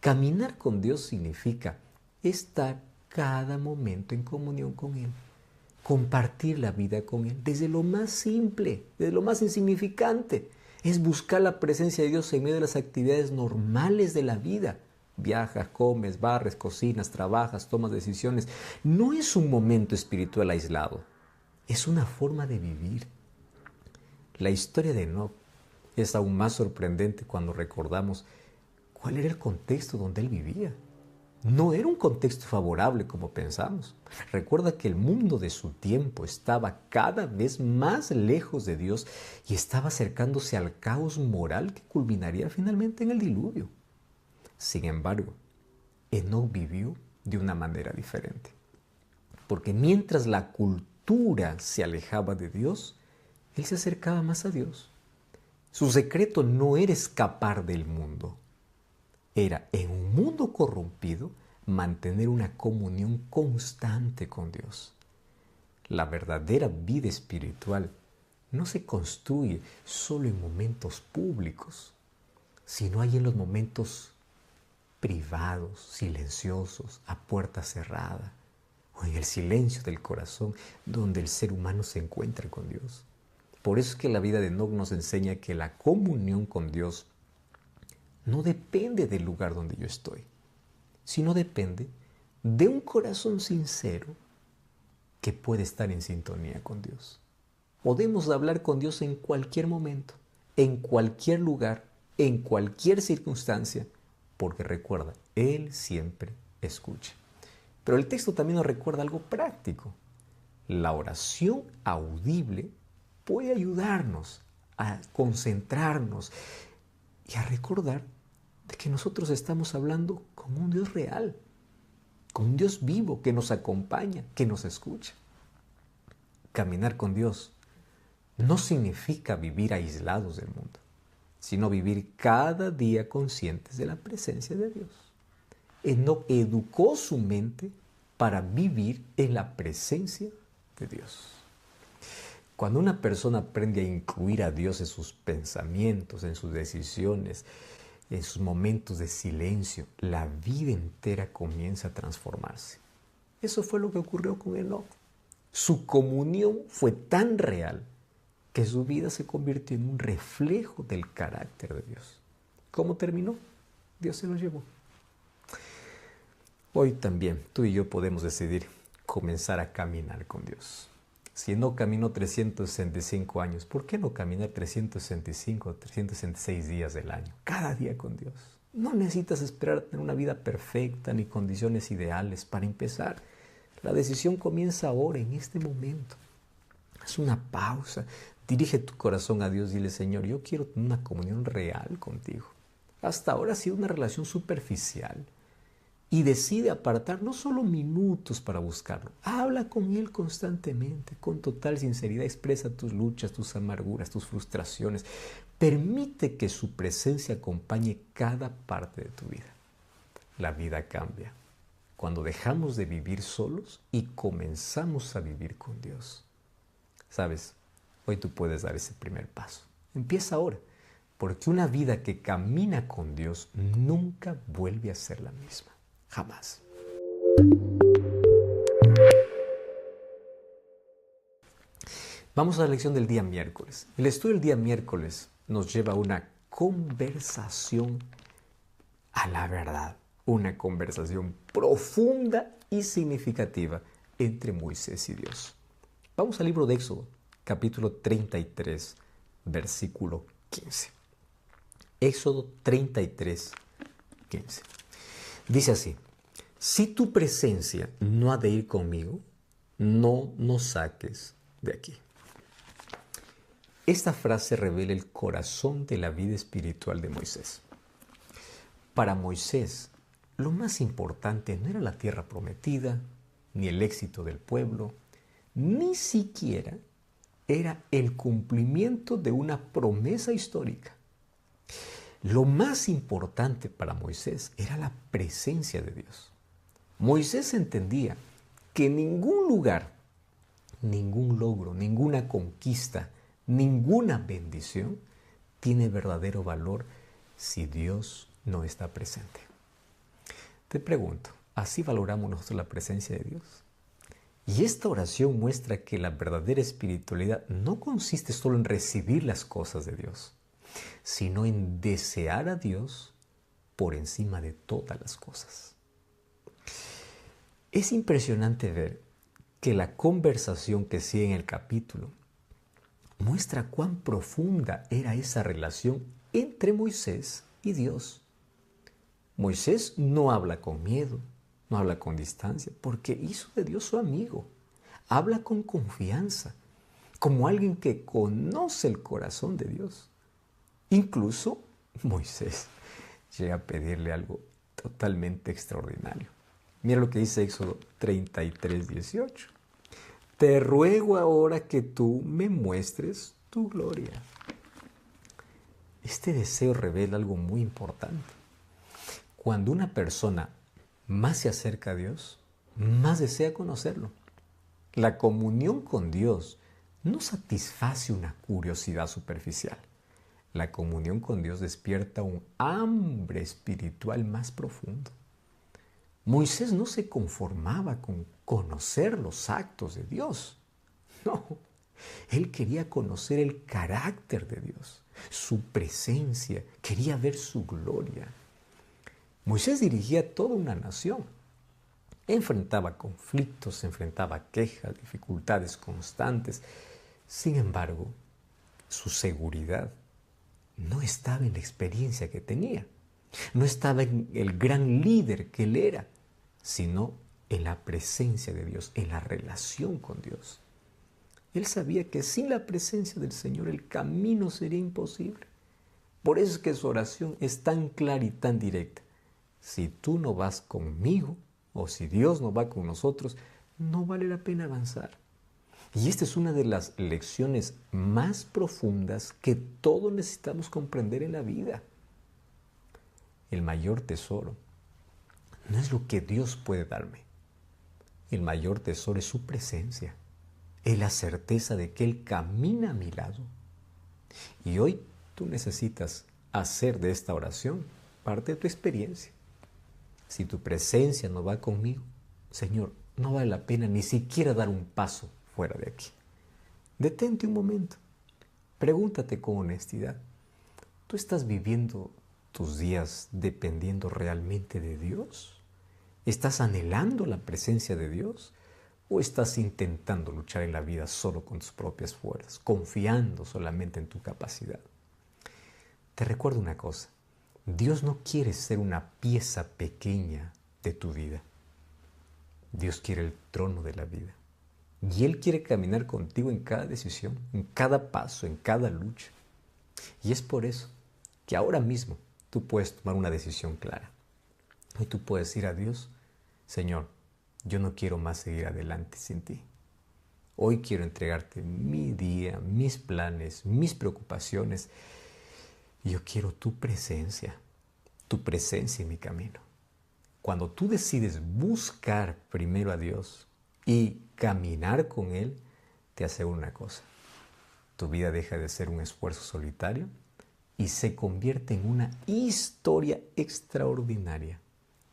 Caminar con Dios significa estar cada momento en comunión con Él, compartir la vida con Él, desde lo más simple, desde lo más insignificante. Es buscar la presencia de Dios en medio de las actividades normales de la vida. Viajas, comes, barres, cocinas, trabajas, tomas decisiones. No es un momento espiritual aislado, es una forma de vivir. La historia de Enoc es aún más sorprendente cuando recordamos cuál era el contexto donde él vivía. No era un contexto favorable como pensamos. Recuerda que el mundo de su tiempo estaba cada vez más lejos de Dios y estaba acercándose al caos moral que culminaría finalmente en el diluvio. Sin embargo, Enoc vivió de una manera diferente. Porque mientras la cultura se alejaba de Dios, él se acercaba más a Dios. Su secreto no era escapar del mundo. Era, en un mundo corrompido, mantener una comunión constante con Dios. La verdadera vida espiritual no se construye solo en momentos públicos, sino hay en los momentos privados, silenciosos, a puerta cerrada, o en el silencio del corazón, donde el ser humano se encuentra con Dios. Por eso es que la vida de Enoc nos enseña que la comunión con Dios no depende del lugar donde yo estoy, sino depende de un corazón sincero que puede estar en sintonía con Dios. Podemos hablar con Dios en cualquier momento, en cualquier lugar, en cualquier circunstancia, porque recuerda, Él siempre escucha. Pero el texto también nos recuerda algo práctico. La oración audible puede ayudarnos a concentrarnos y a recordar de que nosotros estamos hablando con un Dios real, con un Dios vivo que nos acompaña, que nos escucha. Caminar con Dios no significa vivir aislados del mundo, sino vivir cada día conscientes de la presencia de Dios. Enoc educó su mente para vivir en la presencia de Dios. Cuando una persona aprende a incluir a Dios en sus pensamientos, en sus decisiones, en sus momentos de silencio, la vida entera comienza a transformarse. Eso fue lo que ocurrió con Enoc. Su comunión fue tan real que su vida se convirtió en un reflejo del carácter de Dios. ¿Cómo terminó? Dios se lo llevó. Hoy también tú y yo podemos decidir comenzar a caminar con Dios. Si no caminó 365 años, ¿por qué no caminar 365, 366 días del año? Cada día con Dios. No necesitas esperar tener una vida perfecta ni condiciones ideales para empezar. La decisión comienza ahora, en este momento. Haz una pausa. Dirige tu corazón a Dios. Dile, Señor, yo quiero tener una comunión real contigo. Hasta ahora ha sido una relación superficial. Y decide apartar no solo minutos para buscarlo. Habla con Él constantemente, con total sinceridad. Expresa tus luchas, tus amarguras, tus frustraciones. Permite que su presencia acompañe cada parte de tu vida. La vida cambia cuando dejamos de vivir solos y comenzamos a vivir con Dios. ¿Sabes? Hoy tú puedes dar ese primer paso. Empieza ahora, porque una vida que camina con Dios nunca vuelve a ser la misma. Jamás. Vamos a la lección del día miércoles. El estudio del día miércoles nos lleva a una conversación a la verdad. Una conversación profunda y significativa entre Moisés y Dios. Vamos al libro de Éxodo, capítulo 33, versículo 15. Éxodo 33, 15. Dice así: si tu presencia no ha de ir conmigo, no nos saques de aquí. Esta frase revela el corazón de la vida espiritual de Moisés. Para Moisés, lo más importante no era la tierra prometida, ni el éxito del pueblo, ni siquiera era el cumplimiento de una promesa histórica. Lo más importante para Moisés era la presencia de Dios. Moisés entendía que ningún lugar, ningún logro, ninguna conquista, ninguna bendición tiene verdadero valor si Dios no está presente. Te pregunto, ¿así valoramos nosotros la presencia de Dios? Y esta oración muestra que la verdadera espiritualidad no consiste solo en recibir las cosas de Dios, sino en desear a Dios por encima de todas las cosas. Es impresionante ver que la conversación que sigue en el capítulo muestra cuán profunda era esa relación entre Moisés y Dios. Moisés no habla con miedo, no habla con distancia, porque hizo de Dios su amigo. Habla con confianza, como alguien que conoce el corazón de Dios. Incluso Moisés llega a pedirle algo totalmente extraordinario. Mira lo que dice Éxodo 33, 18. Te ruego ahora que tú me muestres tu gloria. Este deseo revela algo muy importante. Cuando una persona más se acerca a Dios, más desea conocerlo. La comunión con Dios no satisface una curiosidad superficial. La comunión con Dios despierta un hambre espiritual más profundo. Moisés no se conformaba con conocer los actos de Dios. No, él quería conocer el carácter de Dios, su presencia, quería ver su gloria. Moisés dirigía a toda una nación. Enfrentaba conflictos, enfrentaba quejas, dificultades constantes. Sin embargo, su seguridad no estaba en la experiencia que tenía. No estaba en el gran líder que él era, sino en la presencia de Dios, en la relación con Dios. Él sabía que sin la presencia del Señor el camino sería imposible. Por eso es que su oración es tan clara y tan directa. Si tú no vas conmigo, o si Dios no va con nosotros, no vale la pena avanzar. Y esta es una de las lecciones más profundas que todos necesitamos comprender en la vida. El mayor tesoro no es lo que Dios puede darme. El mayor tesoro es su presencia, es la certeza de que Él camina a mi lado. Y hoy tú necesitas hacer de esta oración parte de tu experiencia. Si tu presencia no va conmigo, Señor, no vale la pena ni siquiera dar un paso fuera de aquí. Detente un momento. Pregúntate con honestidad. ¿Tú estás viviendo tus días dependiendo realmente de Dios? ¿Estás anhelando la presencia de Dios? ¿O estás intentando luchar en la vida solo con tus propias fuerzas, confiando solamente en tu capacidad? Te recuerdo una cosa. Dios no quiere ser una pieza pequeña de tu vida. Dios quiere el trono de la vida. Y Él quiere caminar contigo en cada decisión, en cada paso, en cada lucha. Y es por eso que ahora mismo tú puedes tomar una decisión clara. Hoy tú puedes decir a Dios, Señor, yo no quiero más seguir adelante sin ti. Hoy quiero entregarte mi día, mis planes, mis preocupaciones. Yo quiero tu presencia en mi camino. Cuando tú decides buscar primero a Dios y caminar con Él, te aseguro una cosa. Tu vida deja de ser un esfuerzo solitario y se convierte en una historia extraordinaria,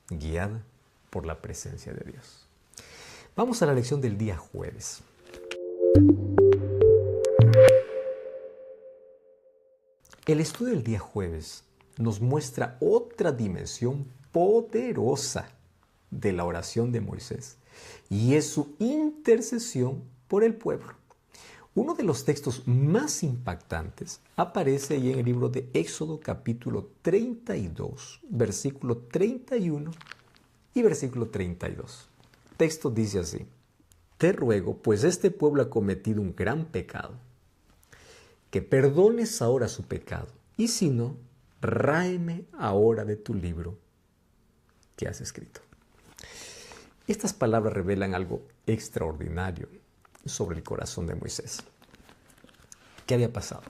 guiada por la presencia de Dios. Vamos a la lección del día jueves. El estudio del día jueves nos muestra otra dimensión poderosa de la oración de Moisés, y es su intercesión por el pueblo. Uno de los textos más impactantes aparece ahí en el libro de Éxodo capítulo 32, versículo 31 y versículo 32. El texto dice así: Te ruego, pues este pueblo ha cometido un gran pecado, que perdones ahora su pecado, y si no, ráeme ahora de tu libro que has escrito. Estas palabras revelan algo extraordinario sobre el corazón de Moisés. ¿Qué había pasado?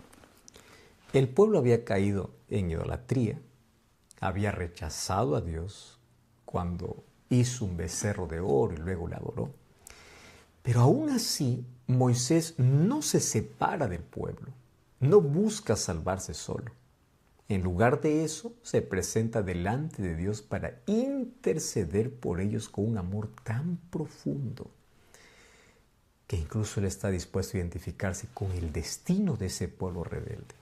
El pueblo había caído en idolatría, había rechazado a Dios cuando hizo un becerro de oro y luego le adoró. Pero aún así, Moisés no se separa del pueblo, no busca salvarse solo. En lugar de eso, se presenta delante de Dios para interceder por ellos con un amor tan profundo que incluso Él está dispuesto a identificarse con el destino de ese pueblo rebelde.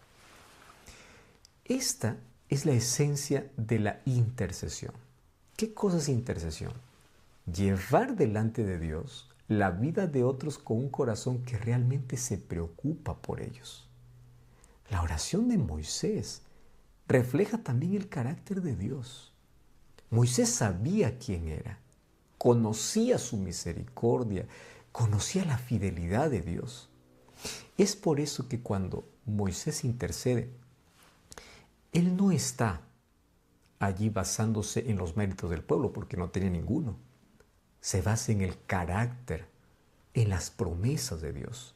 Esta es la esencia de la intercesión. ¿Qué cosa es intercesión? Llevar delante de Dios la vida de otros con un corazón que realmente se preocupa por ellos. La oración de Moisés refleja también el carácter de Dios. Moisés sabía quién era, conocía su misericordia, conocía la fidelidad de Dios. Es por eso que cuando Moisés intercede, él no está allí basándose en los méritos del pueblo, porque no tenía ninguno. Se basa en el carácter, en las promesas de Dios.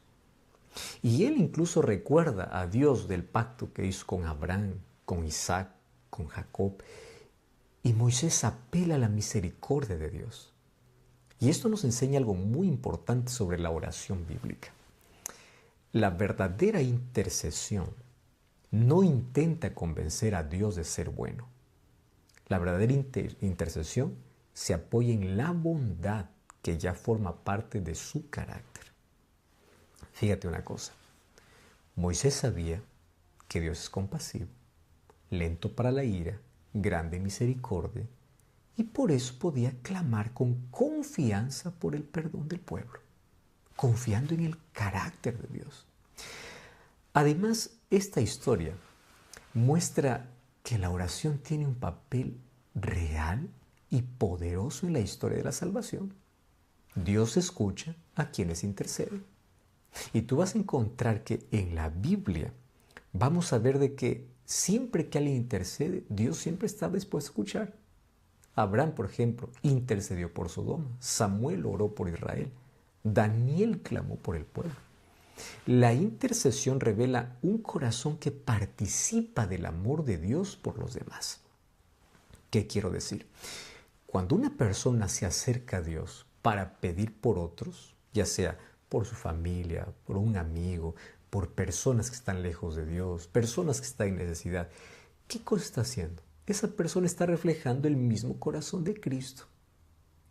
Y él incluso recuerda a Dios del pacto que hizo con Abraham, con Isaac, con Jacob. Y Moisés apela a la misericordia de Dios. Y esto nos enseña algo muy importante sobre la oración bíblica. La verdadera intercesión no intenta convencer a Dios de ser bueno. La verdadera intercesión se apoya en la bondad que ya forma parte de su carácter. Fíjate una cosa. Moisés sabía que Dios es compasivo, lento para la ira, grande en misericordia, y por eso podía clamar con confianza por el perdón del pueblo, confiando en el carácter de Dios. Además, esta historia muestra que la oración tiene un papel real y poderoso en la historia de la salvación. Dios escucha a quienes interceden. Y tú vas a encontrar que en la Biblia vamos a ver de que siempre que alguien intercede, Dios siempre está dispuesto a escuchar. Abraham, por ejemplo, intercedió por Sodoma. Samuel oró por Israel. Daniel clamó por el pueblo. La intercesión revela un corazón que participa del amor de Dios por los demás. ¿Qué quiero decir? Cuando una persona se acerca a Dios para pedir por otros, ya sea por su familia, por un amigo, por personas que están lejos de Dios, personas que están en necesidad, ¿qué cosa está haciendo? Esa persona está reflejando el mismo corazón de Cristo,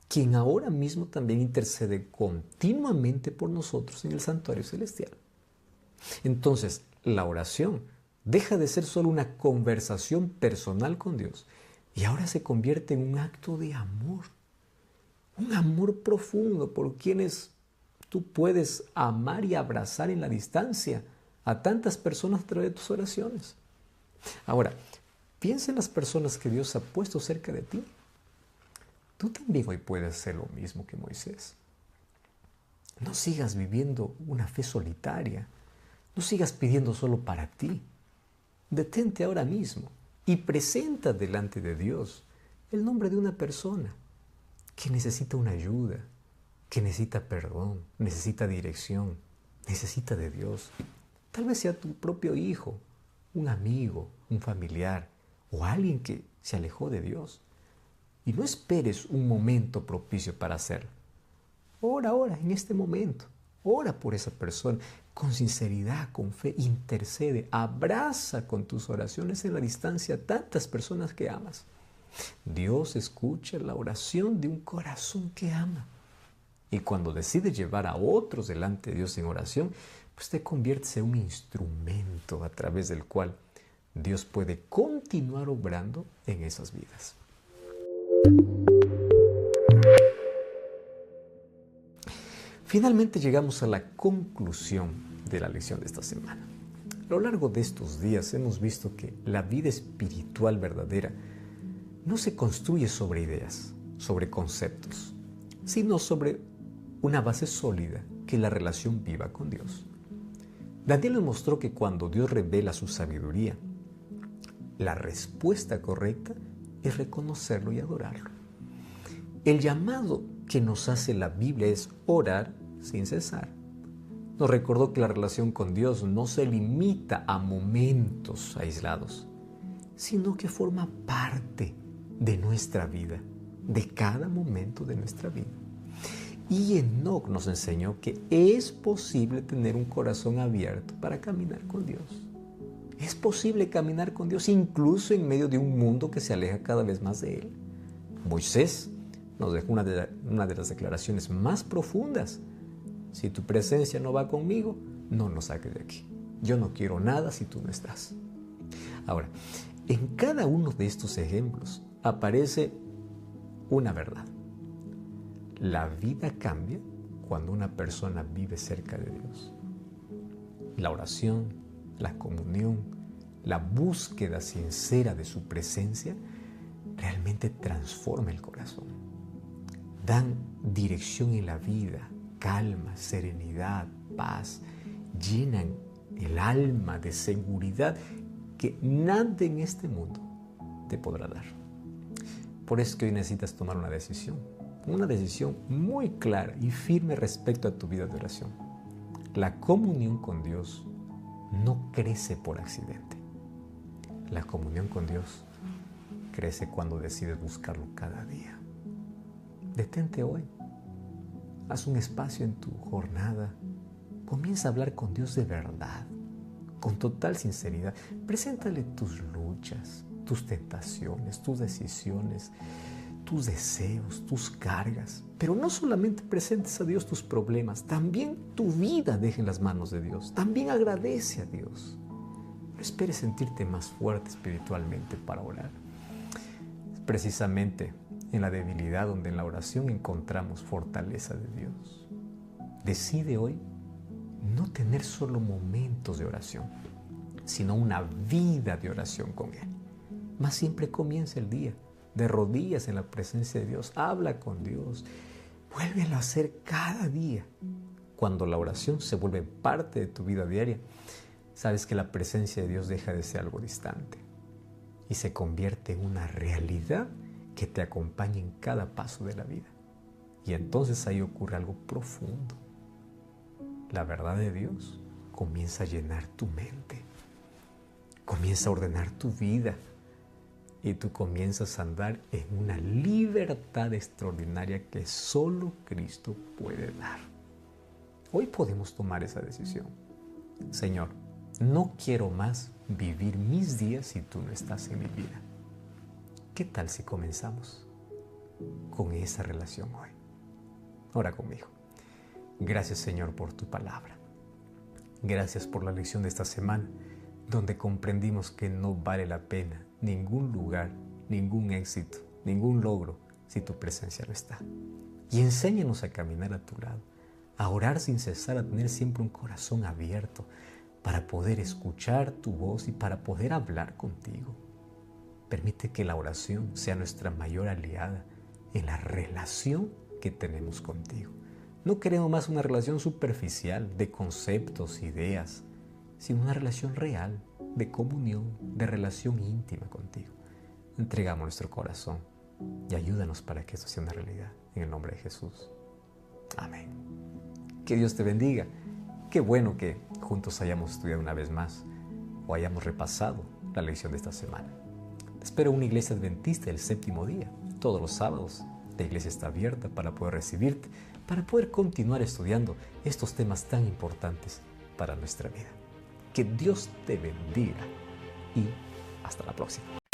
quien ahora mismo también intercede continuamente por nosotros en el santuario celestial. Entonces, la oración deja de ser solo una conversación personal con Dios y ahora se convierte en un acto de amor, un amor profundo por quienes tú puedes amar y abrazar en la distancia a tantas personas a través de tus oraciones. Ahora, piensa en las personas que Dios ha puesto cerca de ti. Tú también hoy puedes hacer lo mismo que Moisés. No sigas viviendo una fe solitaria. No sigas pidiendo solo para ti. Detente ahora mismo y presenta delante de Dios el nombre de una persona que necesita una ayuda, que necesita perdón, necesita dirección, necesita de Dios. Tal vez sea tu propio hijo, un amigo, un familiar o alguien que se alejó de Dios. Y no esperes un momento propicio para hacerlo. Ora ahora, en este momento. Ora por esa persona con sinceridad, con fe. Intercede, abraza con tus oraciones en la distancia a tantas personas que amas. Dios escucha la oración de un corazón que ama. Y cuando decides llevar a otros delante de Dios en oración, pues te conviertes en un instrumento a través del cual Dios puede continuar obrando en esas vidas. Finalmente llegamos a la conclusión de la lección de esta semana. A lo largo de estos días hemos visto que la vida espiritual verdadera no se construye sobre ideas, sobre conceptos, sino sobre una base sólida que es la relación viva con Dios. Daniel nos mostró que cuando Dios revela su sabiduría, la respuesta correcta es reconocerlo y adorarlo. El llamado que nos hace la Biblia es orar sin cesar. Nos recordó que la relación con Dios no se limita a momentos aislados, sino que forma parte de nuestra vida, de cada momento de nuestra vida. Y Enoc nos enseñó que es posible tener un corazón abierto para caminar con Dios. Es posible caminar con Dios incluso en medio de un mundo que se aleja cada vez más de Él. Moisés nos dejó una de las declaraciones más profundas. Si tu presencia no va conmigo, no nos saques de aquí. Yo no quiero nada si tú no estás. Ahora, en cada uno de estos ejemplos aparece una verdad. La vida cambia cuando una persona vive cerca de Dios. La oración, la comunión, la búsqueda sincera de su presencia realmente transforma el corazón. Dan dirección en la vida, calma, serenidad, paz, llenan el alma de seguridad que nada en este mundo te podrá dar. Por eso es que hoy necesitas tomar una decisión muy clara y firme respecto a tu vida de oración. La comunión con Dios no crece por accidente. La comunión con Dios crece cuando decides buscarlo cada día. Detente hoy. Haz un espacio en tu jornada. Comienza a hablar con Dios de verdad, con total sinceridad. Preséntale tus luchas, tus tentaciones, tus decisiones, tus deseos, tus cargas. Pero no solamente presentes a Dios tus problemas, también tu vida deja en las manos de Dios. También agradece a Dios. No esperes sentirte más fuerte espiritualmente para orar. Es precisamente en la debilidad donde en la oración encontramos fortaleza de Dios. Decide hoy no tener solo momentos de oración, sino una vida de oración con Él. Más siempre comienza el día de rodillas en la presencia de Dios. Habla con Dios. Vuélvelo a hacer cada día. Cuando la oración se vuelve parte de tu vida diaria, sabes que la presencia de Dios deja de ser algo distante y se convierte en una realidad que te acompaña en cada paso de la vida. Y entonces ahí ocurre algo profundo. la verdad de Dios comienza a llenar tu mente, comienza a ordenar tu vida y tú comienzas a andar en una libertad extraordinaria que solo Cristo puede dar. Hoy podemos tomar esa decisión. Señor, no quiero más vivir mis días si tú no estás en mi vida. ¿Qué tal si comenzamos con esa relación hoy? Ora conmigo. Gracias, Señor, por tu palabra. Gracias por la lección de esta semana, donde comprendimos que no vale la pena ningún lugar, ningún éxito, ningún logro si tu presencia no está. Y enséñanos a caminar a tu lado, a orar sin cesar, a tener siempre un corazón abierto para poder escuchar tu voz y para poder hablar contigo. Permite que la oración sea nuestra mayor aliada en la relación que tenemos contigo. No queremos más una relación superficial de conceptos, ideas, sino una relación real, de comunión, de relación íntima contigo. Entregamos nuestro corazón y ayúdanos para que esto sea una realidad. En el nombre de Jesús. Amén. Que Dios te bendiga. Qué bueno que juntos hayamos estudiado una vez más o hayamos repasado la lección de esta semana. Te espero en una iglesia adventista del séptimo día. Todos los sábados la iglesia está abierta para poder recibirte, para poder continuar estudiando estos temas tan importantes para nuestra vida. Que Dios te bendiga y hasta la próxima.